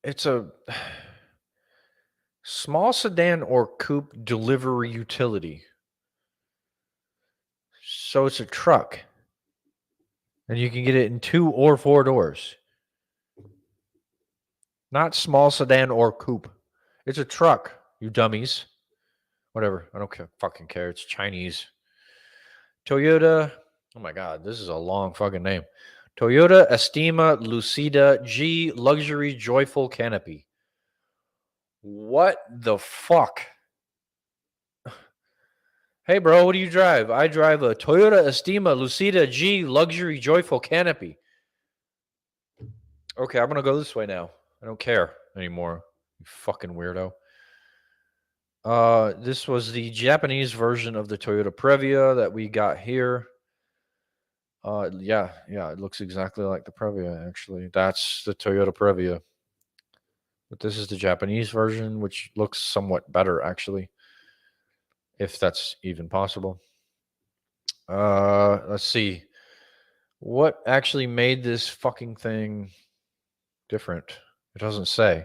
It's a small sedan or coupe delivery utility. So it's a truck. And you can get it in 2 or 4 doors. Not small sedan or coupe. It's a truck, you dummies. Whatever. I don't fucking care. It's Chinese. Toyota. Oh my God. This is a long fucking name. Toyota Estima Lucida G Luxury Joyful Canopy. What the fuck? Hey, bro, what do you drive? I drive a Toyota Estima Lucida G Luxury Joyful Canopy. Okay, I'm going to go this way now. I don't care anymore. You fucking weirdo. This was the Japanese version of the Toyota Previa that we got here. Yeah, it looks exactly like the Previa, actually. That's the Toyota Previa. But this is the Japanese version, which looks somewhat better, actually. If that's even possible. Let's see. What actually made this fucking thing different? It doesn't say.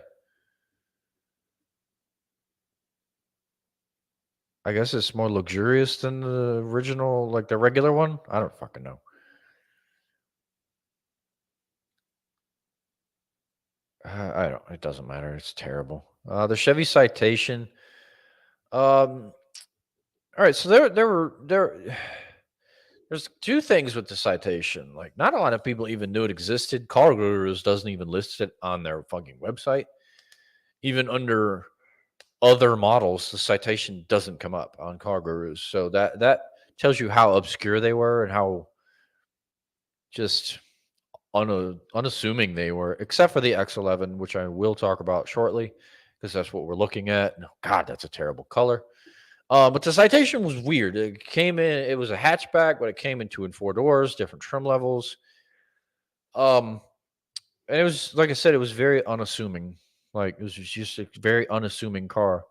I guess it's more luxurious than the original, like the regular one. I don't fucking know. I don't. It doesn't matter. It's terrible. The Chevy Citation. All right. So there's 2 things with the Citation. Like, not a lot of people even knew it existed. Car Gurus doesn't even list it on their fucking website. Even under other models, the Citation doesn't come up on Car Gurus. So that tells you how obscure they were and how just unassuming they were, except for the X11, which I will talk about shortly, because that's what we're looking at. No, God, that's a terrible color. But the Citation was weird. It came in, it was a hatchback, but it came in 2 and 4 doors, different trim levels. And it was, like I said, it was very unassuming. Like, it was just a very unassuming car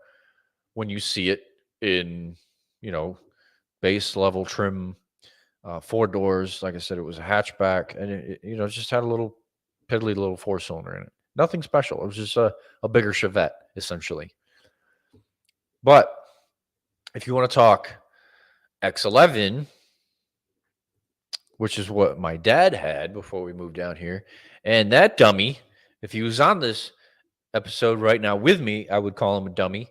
when you see it in, base level trim, 4 doors. Like I said, it was a hatchback, and it just had a little piddly little 4-cylinder in it. Nothing special. It was just a bigger Chevette, essentially. But if you want to talk X11, which is what my dad had before we moved down here, and that dummy, if he was on this episode right now with me, I would call him a dummy.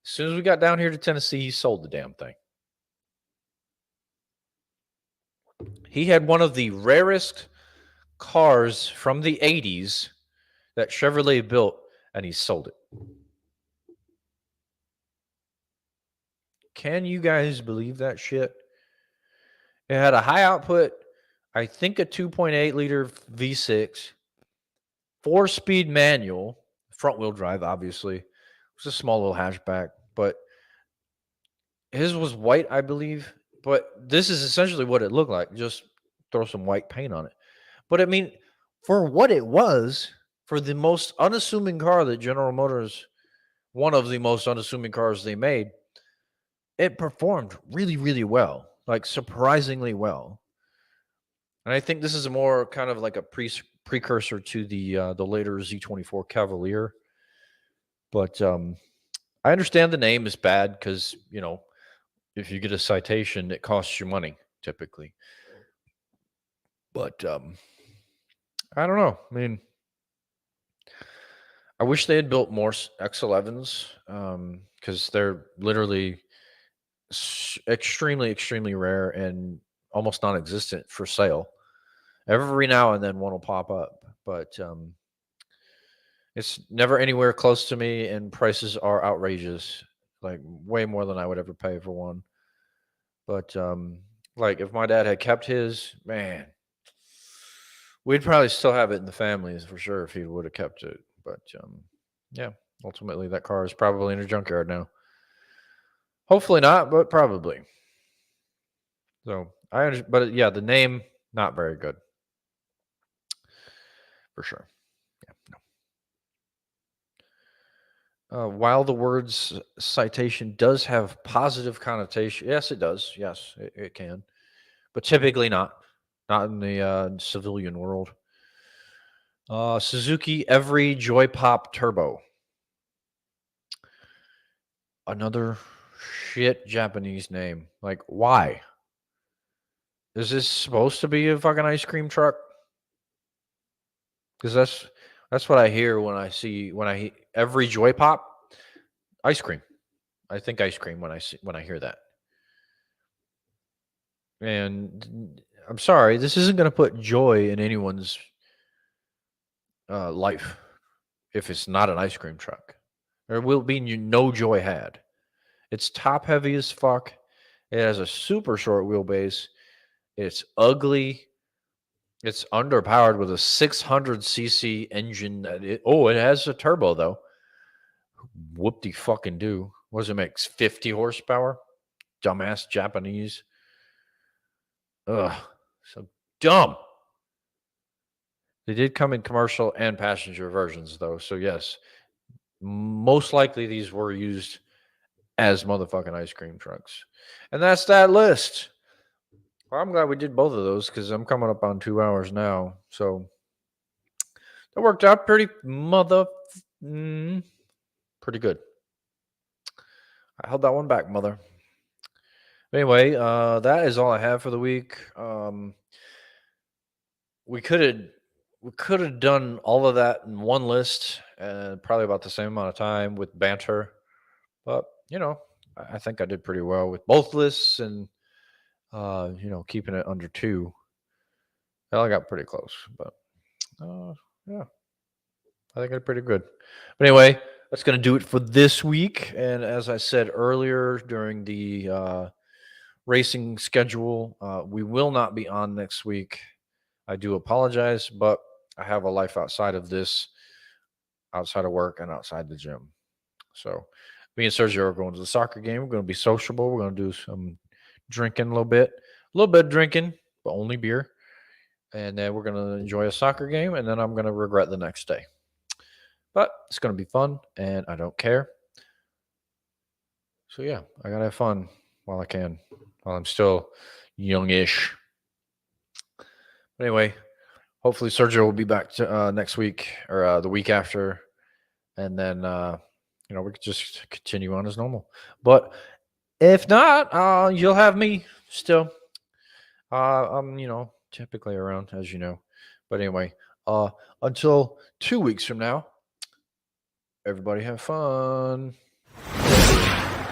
As soon as we got down here to Tennessee, he sold the damn thing. He had one of the rarest cars from the 80s that Chevrolet built, and he sold it. Can you guys believe that shit? It had a high output, I think a 2.8 liter V6, 4-speed manual, front wheel drive, obviously. It was a small little hatchback, but his was white, I believe. But this is essentially what it looked like. Just throw some white paint on it. But I mean, for what it was, for the most unassuming car that General Motors, one of the most unassuming cars they made, it performed really, really well, like surprisingly well. And I think this is a more kind of like a precursor to the later Z24 Cavalier. But I understand the name is bad because, if you get a Citation, it costs you money typically. But I don't know. I mean, I wish they had built more X11s because they're literally extremely, extremely rare and almost non-existent for sale. Every now and then one will pop up, but it's never anywhere close to me, and prices are outrageous, like way more than I would ever pay for one. But like if my dad had kept his, man, we'd probably still have it in the families for sure if he would have kept it. But yeah, ultimately that car is probably in a junkyard now. Hopefully not, but probably. So I understand, but yeah, the name not very good for sure. Yeah, no. While the words citation does have positive connotation, yes, it does. Yes, it can, but typically not in the civilian world. Suzuki Every Joy Pop Turbo. Another shit Japanese name. Like, why? Is this supposed to be a fucking ice cream truck? Because that's what I hear when I every Joy Pop ice cream. I think ice cream when I hear that. And I'm sorry, this isn't going to put joy in anyone's life if it's not an ice cream truck. There will be no joy had. It's top heavy as fuck. It has a super short wheelbase. It's ugly. It's underpowered with a 600cc engine. It has a turbo though. Whoop de fucking do. What does it make? 50 horsepower? Dumbass Japanese. Ugh, so dumb. They did come in commercial and passenger versions though. So yes, most likely these were used as motherfucking ice cream trucks. And that's that list. Well, I'm glad we did both of those because I'm coming up on 2 hours now. So that worked out pretty pretty good. I held that one back, mother. Anyway, that is all I have for the week. We could have done all of that in one list, probably about the same amount of time with banter. But I think I did pretty well with both lists, and keeping it under 2. Hell, I got pretty close, but yeah, I think I did pretty good. But anyway, that's going to do it for this week. And as I said earlier during the racing schedule, we will not be on next week. I do apologize, but I have a life outside of this, outside of work and outside the gym. So me and Sergio are going to the soccer game. We're going to be sociable. We're going to do some drinking a little bit of drinking, but only beer. And then we're going to enjoy a soccer game, and then I'm going to regret the next day. But it's going to be fun, and I don't care. So yeah, I got to have fun while I can, while I'm still youngish. But anyway, hopefully Sergio will be back to, next week or the week after, and then we could just continue on as normal. But if not, you'll have me still. I'm typically around, as you know. But anyway, until 2 weeks from now, everybody have fun.